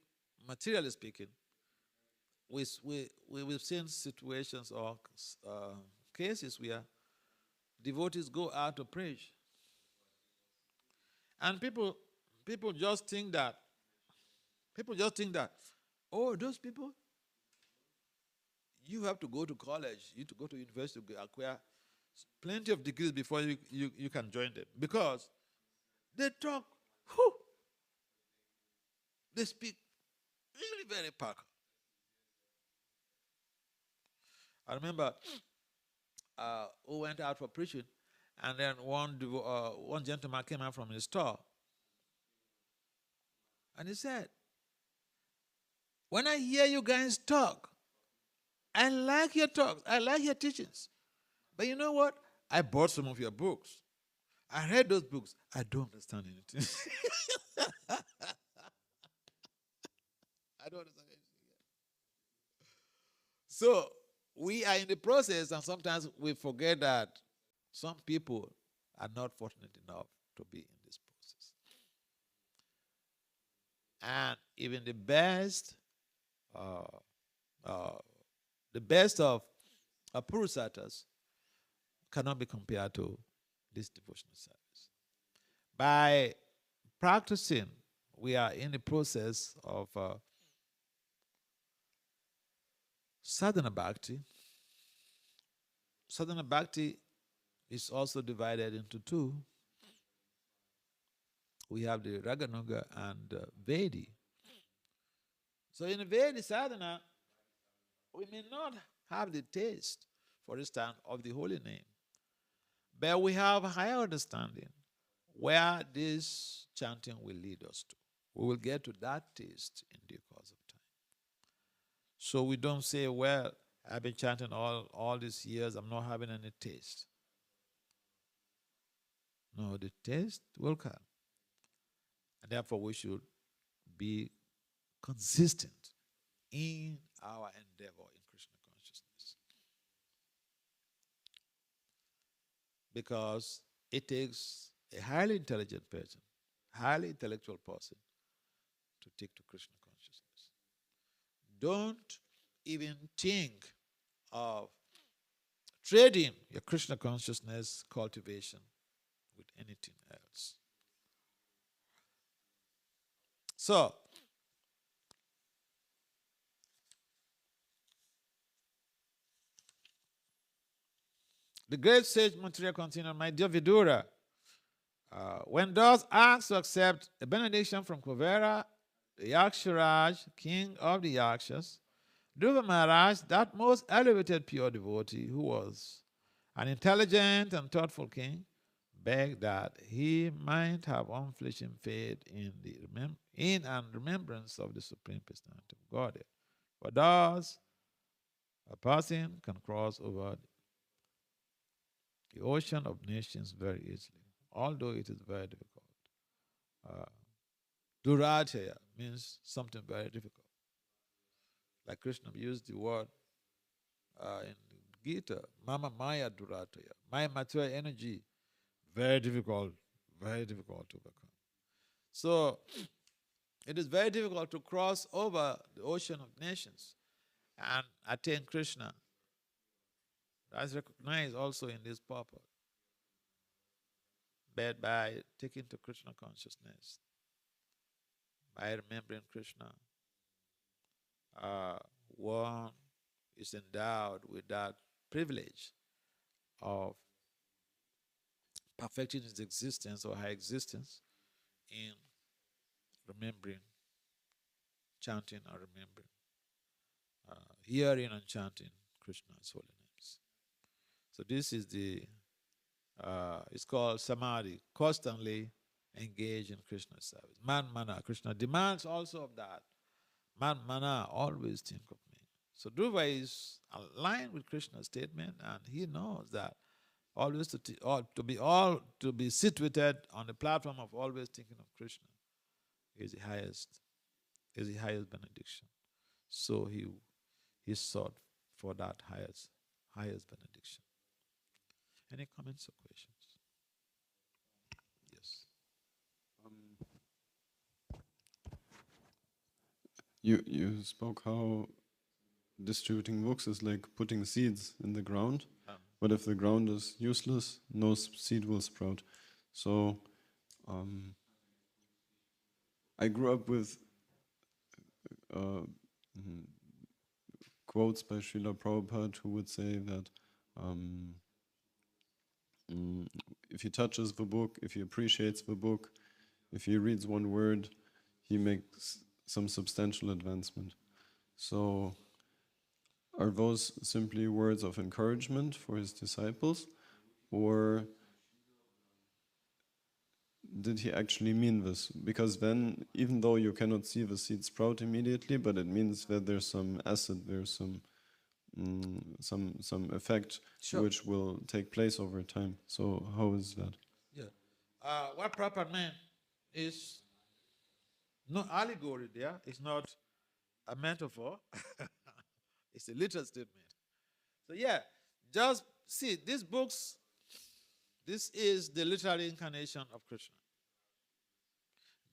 materially speaking, we've seen situations or cases where devotees go out to preach, and people just think that oh, those people, you have to go to college, you have to go to university to acquire plenty of degrees before you can join them, because they talk, they speak really very powerful. I remember we went out for preaching, and then one gentleman came out from his store, and he said, when I hear you guys talk, I like your talks, I like your teachings, but you know what? I bought some of your books. I read those books. I don't understand anything. I don't understand anything. So we are in the process, and sometimes we forget that some people are not fortunate enough to be in this process. And even the best of Purusatas cannot be compared to this devotional service. By practicing, we are in the process of sadhana bhakti. Sadhana bhakti is also divided into two. We have the Raganuga and Vedi. So in Vedi sadhana, we may not have the taste, for instance, of the holy name, but we have a higher understanding where this chanting will lead us to. We will get to that taste in due course of time. So we don't say, well, I've been chanting all these years, I'm not having any taste. No, the taste will come. And therefore, we should be consistent in our endeavor in Krishna consciousness. Because it takes a highly intelligent person, highly intellectual person, to take to Krishna consciousness. Don't even think of trading your Krishna consciousness cultivation with anything else. So, the great sage Maitreya continued, my dear Vidura, when those asked to accept a benediction from Kuvera, the Yaksharaj, king of the Yakshas, Dhruva Maharaj, that most elevated pure devotee who was an intelligent and thoughtful king, begged that he might have unflinching faith in and remembrance of the Supreme Personality of Godhead. For thus, a person can cross over the ocean of nations very easily, although it is very difficult. Durataya means something very difficult. Like Krishna used the word in Gita, Mama Maya Durataya, my material energy, very difficult to overcome. So it is very difficult to cross over the ocean of nations and attain Krishna. That's recognized also in this purport. But by taking to Krishna consciousness, by remembering Krishna, one is endowed with that privilege of perfecting his existence or her existence in remembering, chanting or remembering, hearing and chanting Krishna's holy names. So this is it's called samadhi, constantly engage in Krishna's service. Man mana, Krishna demands also of that. Man mana, always think of me. So Dhruva is aligned with Krishna's statement, and he knows that always to be situated on the platform of always thinking of Krishna is the highest benediction. So he sought for that highest benediction. Any comments or questions? Yes. You spoke how distributing books is like putting seeds in the ground, but if the ground is useless, no seed will sprout. So I grew up with quotes by Srila Prabhupada who would say that if he touches the book, if he appreciates the book, if he reads one word, he makes some substantial advancement. So are those simply words of encouragement for his disciples, or did he actually mean this? Because then, even though you cannot see the seed sprout immediately, but it means that there's some acid, there's some effect which will take place over time. So how is that? Yeah. What proper meant is no allegory there. It's not a metaphor. It's a literal statement. So yeah, just see these books. This is the literary incarnation of Krishna.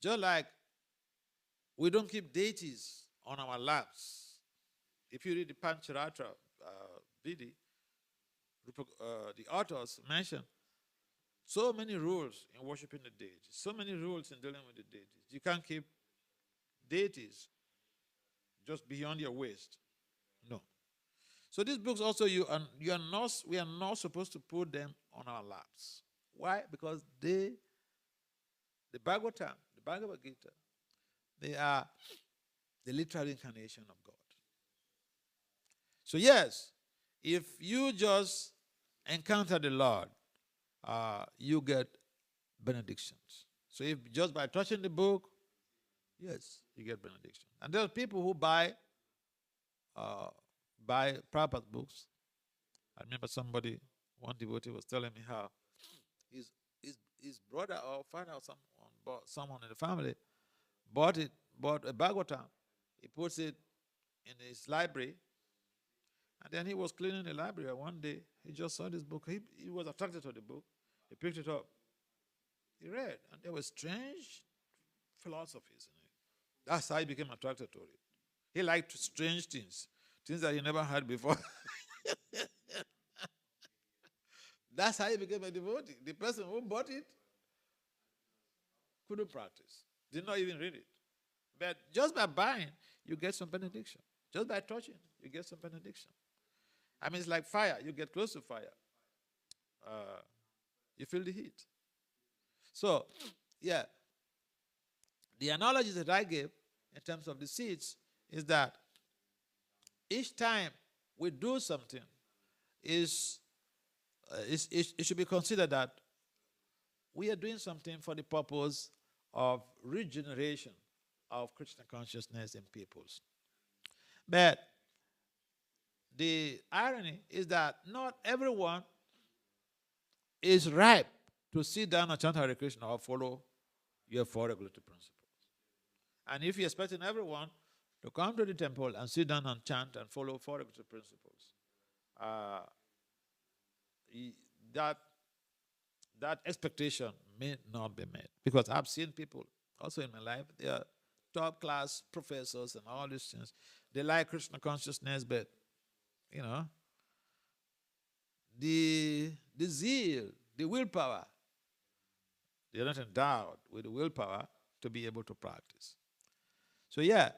Just like we don't keep deities on our laps. If you read the Pancharatra Vidhi, the authors mention so many rules in worshiping the deities, so many rules in dealing with the deities. You can't keep deities just beyond your waist. No. So these books also we are not supposed to put them on our laps. Why? Because the Bhagavatam, the Bhagavad Gita, they are the literal incarnation of God. So yes, if you just encounter the Lord, you get benedictions. So if just by touching the book, yes, you get benediction. And there are people who buy Prabhupada books. I remember one devotee was telling me how he's his brother or father or someone in the family bought a Bhagavatam. He puts it in his library, and then he was cleaning the library. And one day, he just saw this book. He was attracted to the book. He picked it up. He read, and there were strange philosophies in it. That's how he became attracted to it. He liked strange things that he never heard before. That's how he became a devotee. The person who bought it couldn't practice, did not even read it. But just by buying, you get some benediction. Just by touching, you get some benediction. I mean, it's like fire. You get close to fire. You feel the heat. So, yeah, the analogy that I gave in terms of the seeds is that each time we do something, it should be considered that we are doing something for the purpose of regeneration of Krishna consciousness in peoples. But the irony is that not everyone is ripe to sit down and chant Hare Krishna or follow your four regulatory principles. And if you're expecting everyone to come to the temple and sit down and chant and follow four regulatory principles, that expectation may not be met. Because I've seen people also in my life, they are top class professors and all these things. They like Krishna consciousness, but the zeal, the willpower, they're not endowed with the willpower to be able to practice. So yeah,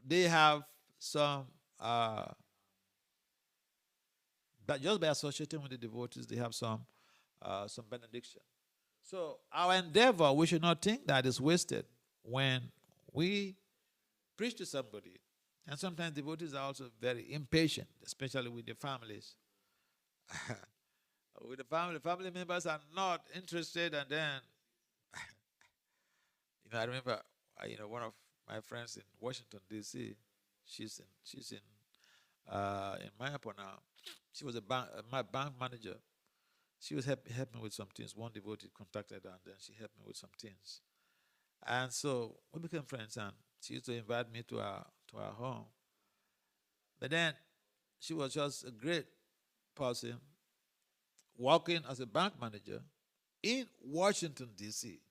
they have some, but just by associating with the devotees, they have some benediction. So our endeavor, we should not think that is wasted when we preach to somebody. And sometimes devotees are also very impatient, especially with the families. With the family members are not interested, and then, I remember, one of my friends in Washington D.C. She's in Mayapur now. She was my bank manager. She was helping me with some things. One devotee contacted her, and then she helped me with some things. And so we became friends, and she used to invite me to her home. But then she was just a great person, working as a bank manager in Washington, D.C.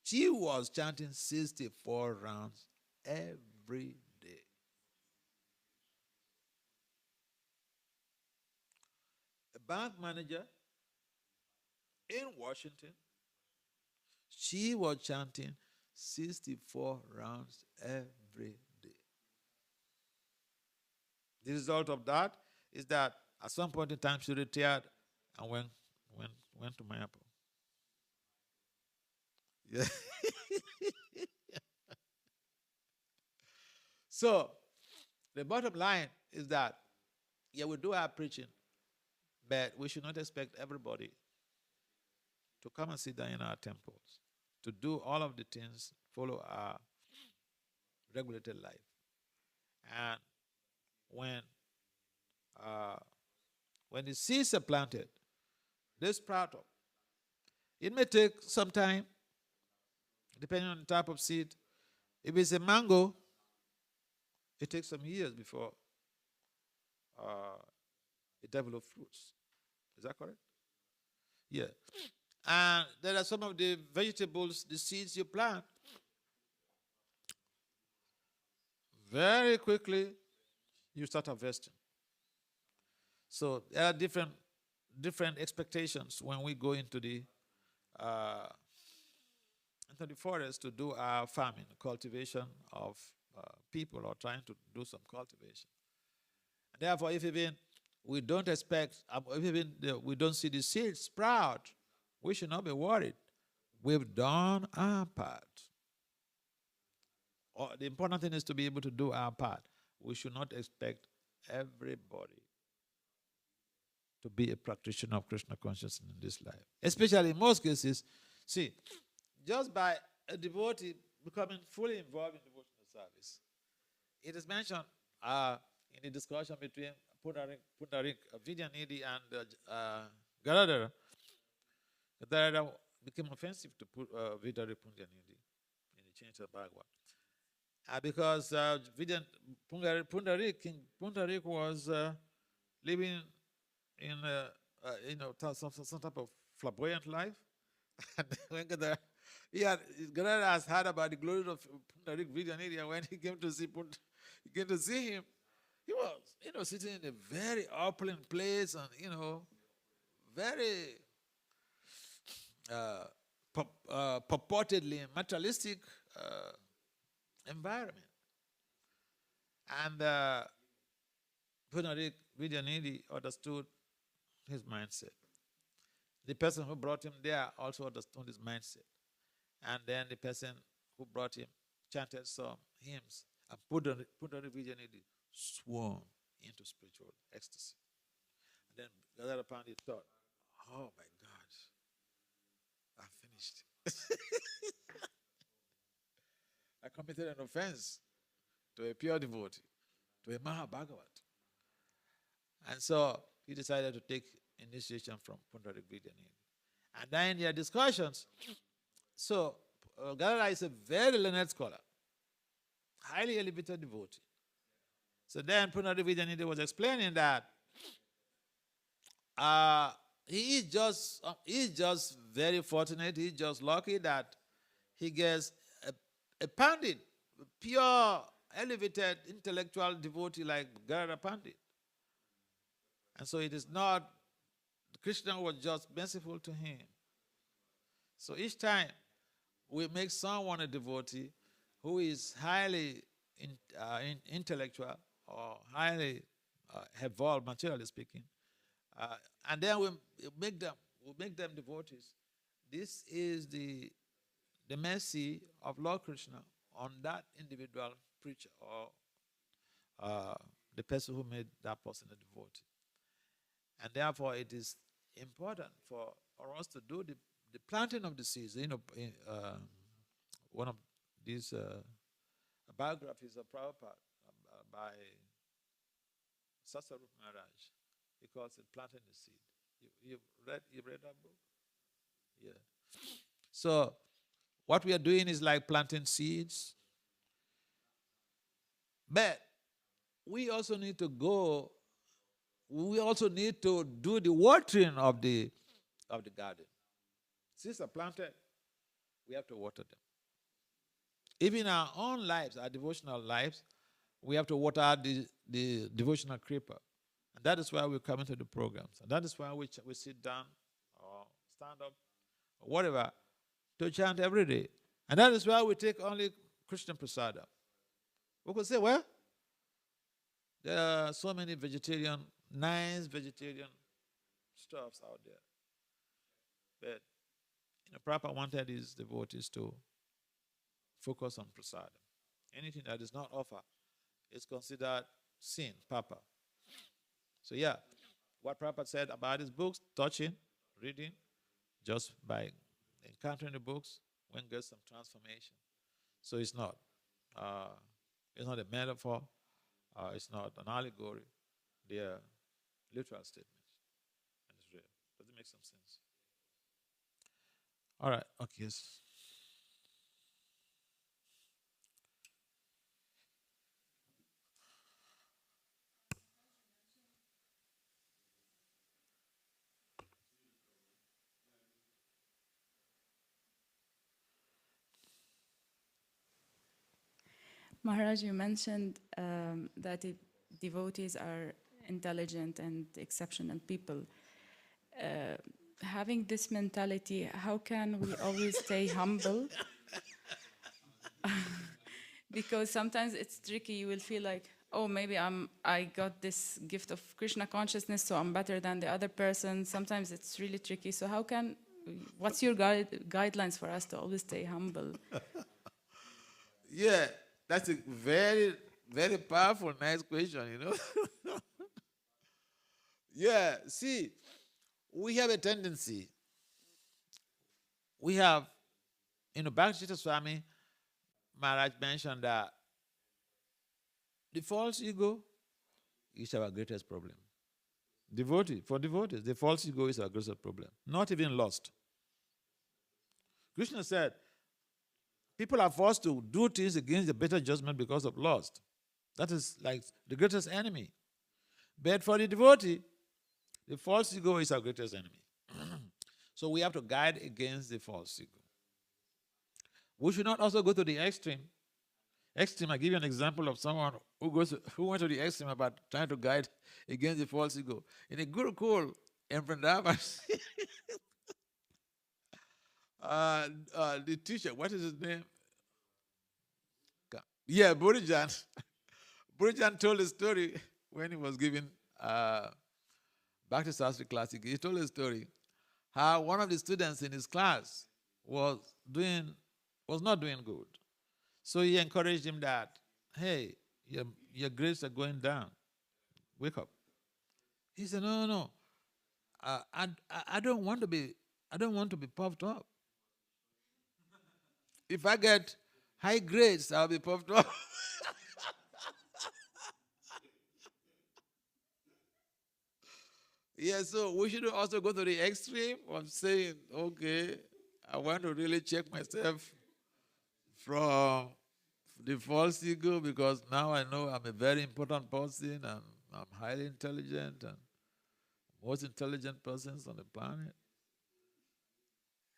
She was chanting 64 rounds every day. A bank manager in Washington, she was chanting 64 rounds every day. The result of that is that at some point in time she retired and went to Mayapur. Yeah. So the bottom line is that, yeah, we do our preaching, but we should not expect everybody to come and sit down in our temples, to do all of the things, follow our regulated life. And when the seeds are planted, they sprout up. It may take some time, depending on the type of seed. If it's a mango, it takes some years before it develops fruits. Is that correct? Yeah. And there are some of the vegetables, the seeds you plant. Very quickly, you start harvesting. So there are different expectations when we go into the forest to do our farming, cultivation of people, or trying to do some cultivation. And therefore, if even we don't expect, we don't see the seeds sprout, we should not be worried. We've done our part. The important thing is to be able to do our part. We should not expect everybody to be a practitioner of Krishna consciousness in this life. Especially in most cases, see, just by a devotee becoming fully involved in devotional service. It is mentioned in the discussion between Pundarik Vidyanidhi and Gadadhara. became offensive to Vidari Punjanidi in the change of Bhagavad. Because King Pundarik was living in some type of flamboyant life. And when Gadara has heard about the glory of Pundarik Vidyanidhi, when he came to see him, he was sitting in a very opulent place and very purportedly materialistic environment. And Pundarik Vidyanidhi understood his mindset. The person who brought him there also understood his mindset. And then the person who brought him chanted some hymns, and Pundarik Vidyanidhi swarmed into spiritual ecstasy. And then Gadara Pandit thought, oh my God, I'm finished. I committed an offense to a pure devotee, to a Mahabhagavat. And so he decided to take initiation from Pundarik Vidyanidhi. And then in their discussions, so Gadara is a very learned scholar, highly elevated devotee. So then Pundarik Vidyanidhi was explaining that he is just very fortunate, he's just lucky that he gets a Pandit, pure, elevated, intellectual devotee like Gadara Pandit. And so it is not, Krishna was just merciful to him. So each time we make someone a devotee who is highly intellectual or highly evolved, materially speaking, and then we make them devotees. This is the mercy of Lord Krishna on that individual preacher or the person who made that person a devotee. And therefore, it is important for us to do the planting of the seeds. One of these biographies of Prabhupada by Sasarup Maharaj, he calls it planting the seed. You've read that book? Yeah. So what we are doing is like planting seeds. But we also need to do the watering of the garden. Seeds are planted, we have to water them. Even our own lives, our devotional lives, we have to water the devotional creeper. And that is why we come into the programs. And that is why we sit down or stand up or whatever to chant every day. And that is why we take only Krishna Prasada. We could say, well, there are so many nice vegetarian stuffs out there. But Prabhupada wanted his devotees to focus on prasada. Anything that is not offered is considered sin, papa. So yeah, what Prabhupada said about his books, touching, reading, just by encountering the books, one gets some transformation. So it's not a metaphor, it's not an allegory. They are literal statements. And it's real. Does it make some sense? All right, okay, yes. Maharaj, you mentioned that devotees are intelligent and exceptional people. Having this mentality, how can we always stay humble? Because sometimes it's tricky. You will feel like, oh, maybe I got this gift of Krishna consciousness, so I'm better than the other person. Sometimes it's really tricky. So what's your guidelines for us to always stay humble? Yeah, that's a very, very powerful, nice question, Yeah, see, we have a tendency. We have, Bhakti Vasudeva Swami, Maharaj mentioned that the false ego is our greatest problem. For devotees, the false ego is our greatest problem. Not even lost. Krishna said, people are forced to do things against the better judgment because of lust. That is like the greatest enemy. But for the devotee, the false ego is our greatest enemy. So we have to guide against the false ego. We should not also go to the extreme. Extreme, I give you an example of someone who went to the extreme about trying to guide against the false ego. In a Gurukul in Vrindavan, the teacher, what is his name? Yeah, Burijan. Burijan told a story when he was giving Bhakti Vasudeva class. He told a story how one of the students in his class was not doing good. So he encouraged him that, hey, your grades are going down. Wake up. He said, no. I don't want to be puffed up. If I get high grades, I'll be puffed up. Yeah, so we should also go to the extreme of saying, okay, I want to really check myself from the false ego, because now I know I'm a very important person and I'm highly intelligent and most intelligent persons on the planet.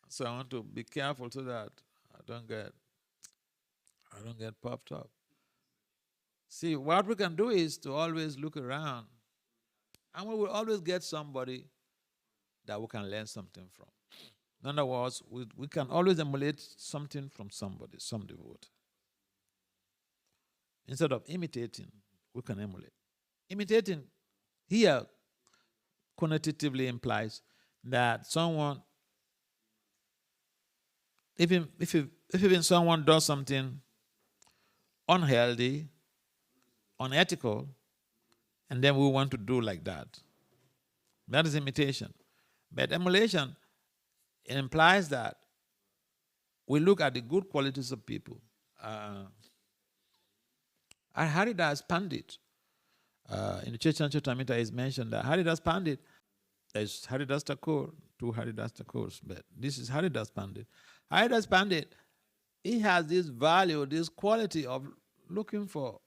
So I want to be careful so that I don't get puffed up. See, what we can do is to always look around, and we will always get somebody that we can learn something from. In other words, we can always emulate something from somebody, some devotee. Instead of imitating, we can emulate. Imitating here connotatively implies that someone, if even someone does something unhealthy, unethical, and then we want to do like that, that is imitation. But emulation, it implies that we look at the good qualities of people. Haridas Pandit, in the Chaitanya Charitamrita is mentioned that Haridas Pandit, there's Haridas Thakur, two Haridas Thakurs, but this is Haridas Pandit. Haridas Pandit, he has this value, this quality of looking for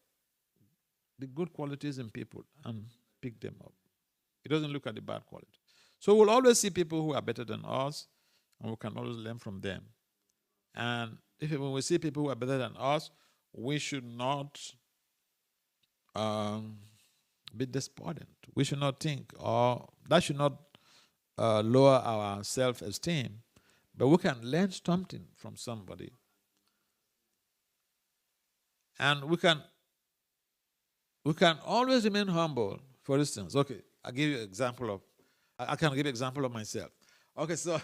the good qualities in people and pick them up. He doesn't look at the bad quality. So we'll always see people who are better than us, and we can always learn from them. And when we see people who are better than us, we should not be despondent. We should not think, or that should not lower our self-esteem, but we can learn something from somebody. And we can always remain humble. For instance, okay, I give you an example of, I can give you an example of myself. Okay, so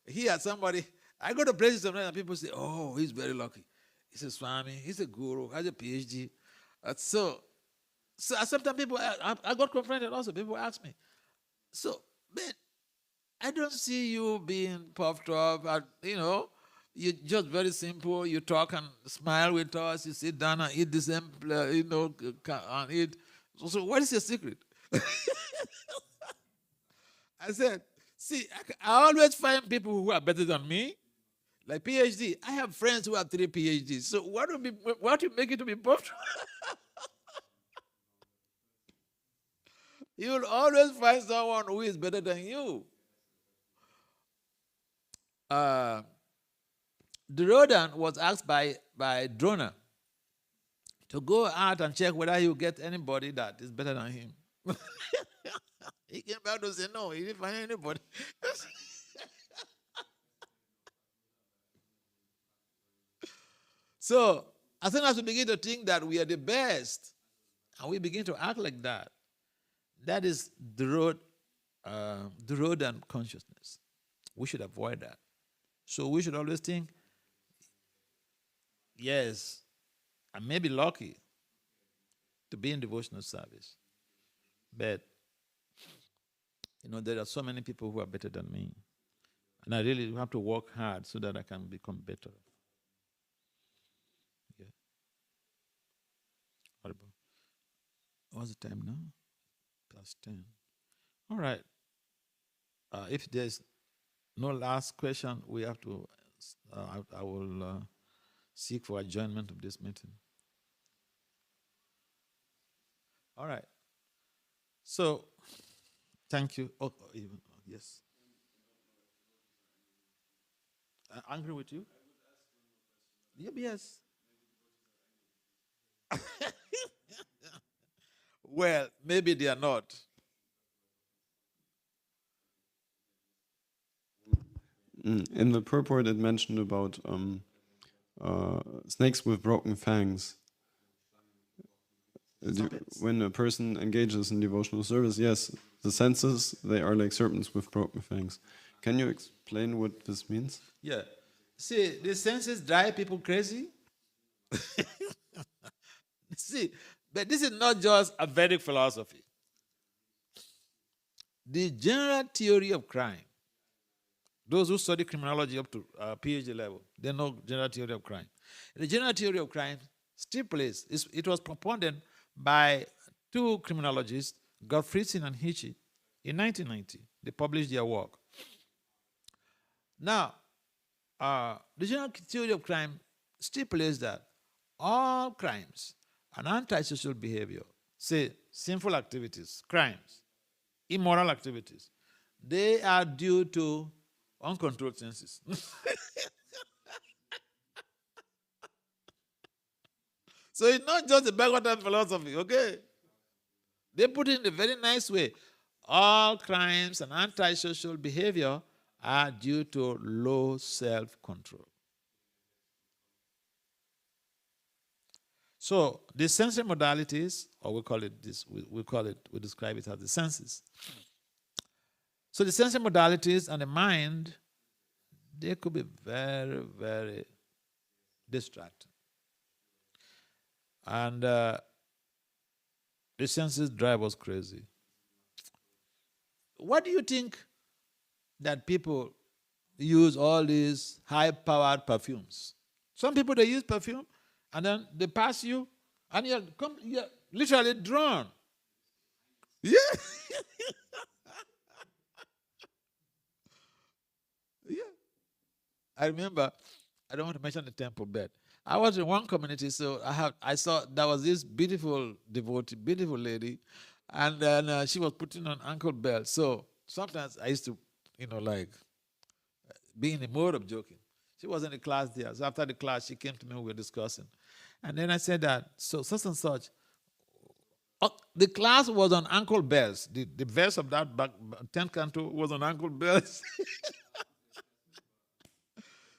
here somebody, I go to places sometimes and people say, oh, he's very lucky. He's a Swami, he's a guru, has a PhD. So sometimes people, I got confronted also, people ask me, so, man, I don't see you being puffed up, you're just very simple, you talk and smile with us, you sit down and eat the same, and eat. So what is your secret? I said, see, I always find people who are better than me, like PhD. I have friends who have 3 PhDs. So what you make it to be puffed? You will always find someone who is better than you. Duryodhana was asked by Drona to go out and check whether he will get anybody that is better than him. He came back to say no, he didn't find anybody. So, as soon as we begin to think that we are the best, and we begin to act like that, that is the road and consciousness. We should avoid that. So we should always think, yes, I may be lucky to be in devotional service, but there are so many people who are better than me, and I really have to work hard so that I can become better. Yeah. Horrible. What's the time now? +10. All right. If there's no last question, we have to I will seek for adjournment of this meeting. All right. So, thank you. Yes. Angry with you? Yes. Well, maybe they are not. In the purport, it mentioned about snakes with broken fangs. When a person engages in devotional service, yes, the senses, they are like serpents with broken fangs. Can you explain what this means? Yeah. See, the senses drive people crazy. See, but this is not just a Vedic philosophy. The general theory of crime, those who study criminology up to PhD level, they know general theory of crime. The general theory of crime stipulates, it was propounded by two criminologists, Gottfriedson and Hitchie, in 1990. They published their work. Now, the general theory of crime stipulates that all crimes and antisocial behavior, say sinful activities, crimes, immoral activities, they are due to uncontrolled senses. So it's not just a Bhagavatam philosophy, okay? They put it in a very nice way. All crimes and antisocial behavior are due to low self-control. So the sensory modalities, or we call it this, we describe it as the senses. So the sensory modalities and the mind, they could be very, very distracting. And the senses drive us crazy. What do you think that people use all these high-powered perfumes? Some people, they use perfume, and then they pass you, and you're literally drawn. Yeah. Yeah. I remember, I don't want to mention the temple bed. I was in one community, so I saw there was this beautiful devotee, beautiful lady, and then she was putting on ankle belt. So sometimes I used to, be in the mode of joking. She was in the class there. So after the class, she came to me, we were discussing. And then I said that, so such and such. The class was on ankle bells. The verse of that 10th canto was on ankle bells.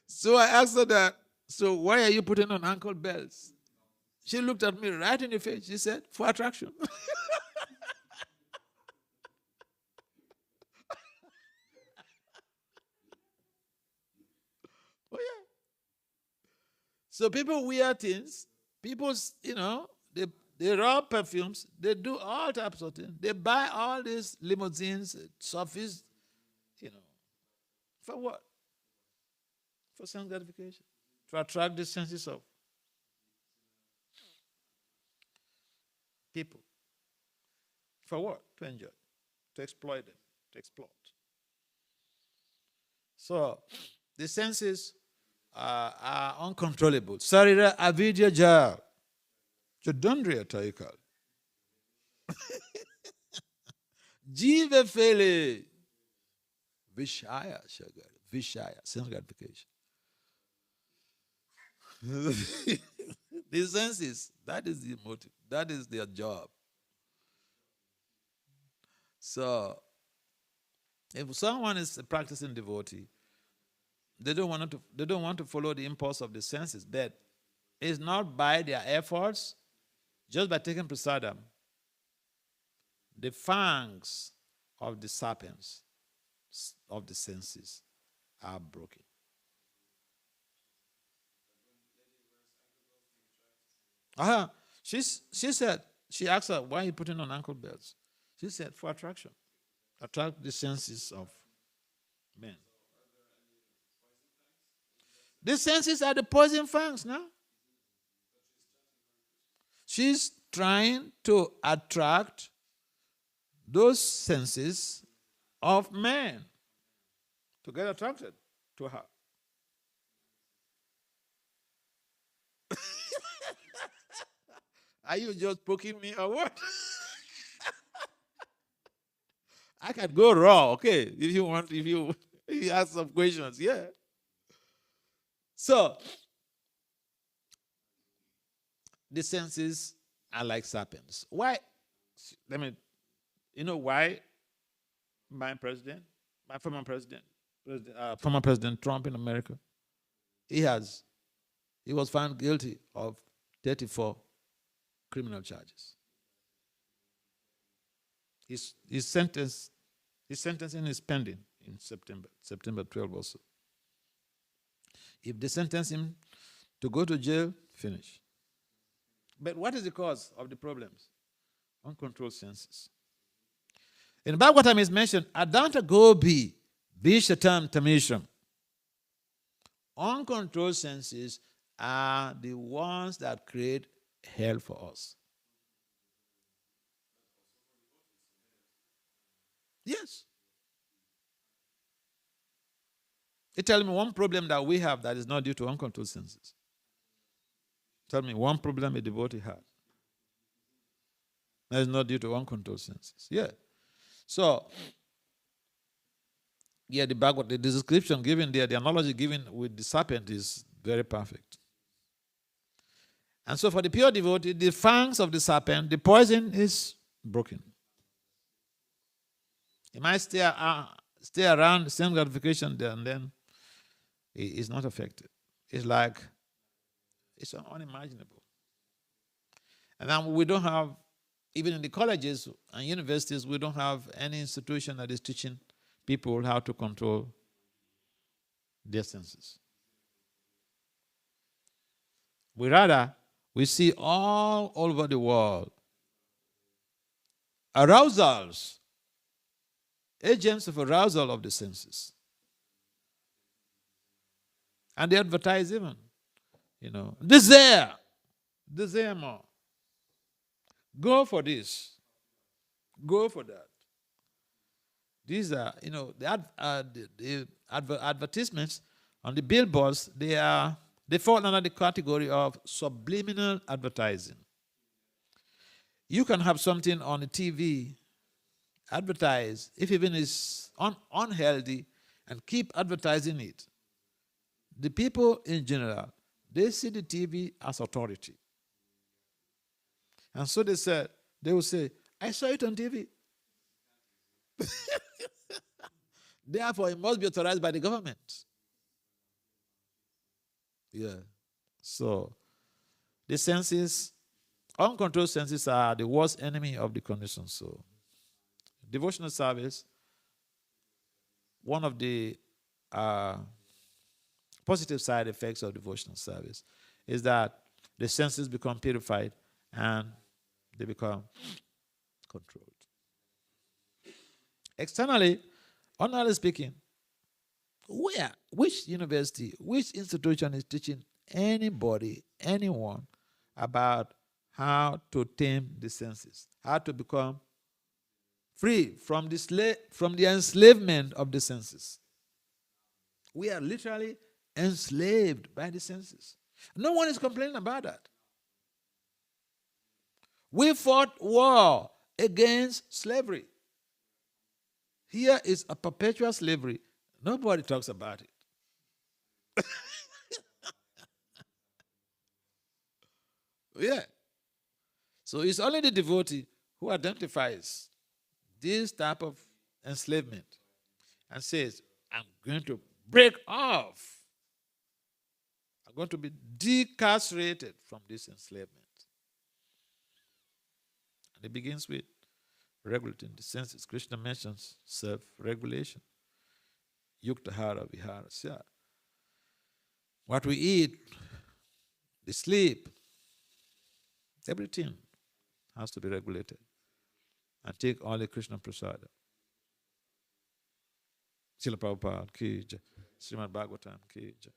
So I asked her that, so why are you putting on ankle bells? She looked at me right in the face. She said, for attraction. Oh, yeah. So people wear things. People, they rub perfumes. They do all types of things. They buy all these limousines, sofas, for what? For sense gratification. To attract the senses of people. For what? To enjoy. To exploit them. To exploit. So, the senses are uncontrollable. Sarira avidya ja. Chodondriya taikal. Jiva fele. Vishaya shagar. Vishaya. Sense gratification. The senses, that is the motive. That is their job. So, if someone is a practicing devotee, they don't want to follow the impulse of the senses, but it's not by their efforts, just by taking prasadam, the fangs of the serpents of the senses are broken. She said, she asked her, why are you putting on ankle belts? She said, for attraction. Attract the senses of men. The senses are the poison fangs now. She's trying to attract those senses of men to get attracted to her. Are you just poking me or what? I can go raw, okay, if you want, if you ask some questions, yeah. So, the senses are like serpents. Why? Let me, you know why my former former President Trump in America, he was found guilty of 34 criminal charges. His sentencing is pending in September 12 also. If they sentence him to go to jail, finish. But what is the cause of the problems? Uncontrolled senses. In Bhagavatam is mentioned, Adanta Gobi, Vishatam Tamisham. Uncontrolled senses are the ones that create hell for us. Yes. You tell me one problem that we have that is not due to uncontrolled senses. Tell me one problem a devotee has that is not due to uncontrolled senses. Yeah. So, yeah, the description given there, the analogy given with the serpent is very perfect. And so for the pure devotee, the fangs of the serpent, the poison is broken. He might stay around the same gratification there, and then he is not affected. It's like, it's unimaginable. And then we don't have, even in the colleges and universities, we don't have any institution that is teaching people how to control their senses. We see all over the world arousals, agents of arousal of the senses. And they advertise even, desire more. Go for this. Go for that. These are, the advertisements on the billboards, they fall under the category of subliminal advertising. You can have something on the TV advertised, if even it's unhealthy, and keep advertising it. The people in general, they see the TV as authority. And so they will say, I saw it on TV. Therefore, it must be authorized by the government. Yeah. So, the senses, uncontrolled senses are the worst enemy of the condition. So, devotional service, one of the positive side effects of devotional service is that the senses become purified and they become controlled. Externally, ordinarily speaking, which university, which institution is teaching anybody, anyone, about how to tame the senses, how to become free from the enslavement of the senses? We are literally enslaved by the senses. No one is complaining about that. We fought war against slavery. Here is a perpetual slavery. Nobody talks about it. Yeah. So it's only the devotee who identifies this type of enslavement and says, I'm going to break off. I'm going to be decarcerated from this enslavement. And it begins with regulating the senses. Krishna mentions self-regulation. Yuktahara vihara sya. What we eat, the sleep, everything has to be regulated. And take only Krishna Prasada. Srila Prabhupada ki jai. Srimad Bhagavatam ki jai.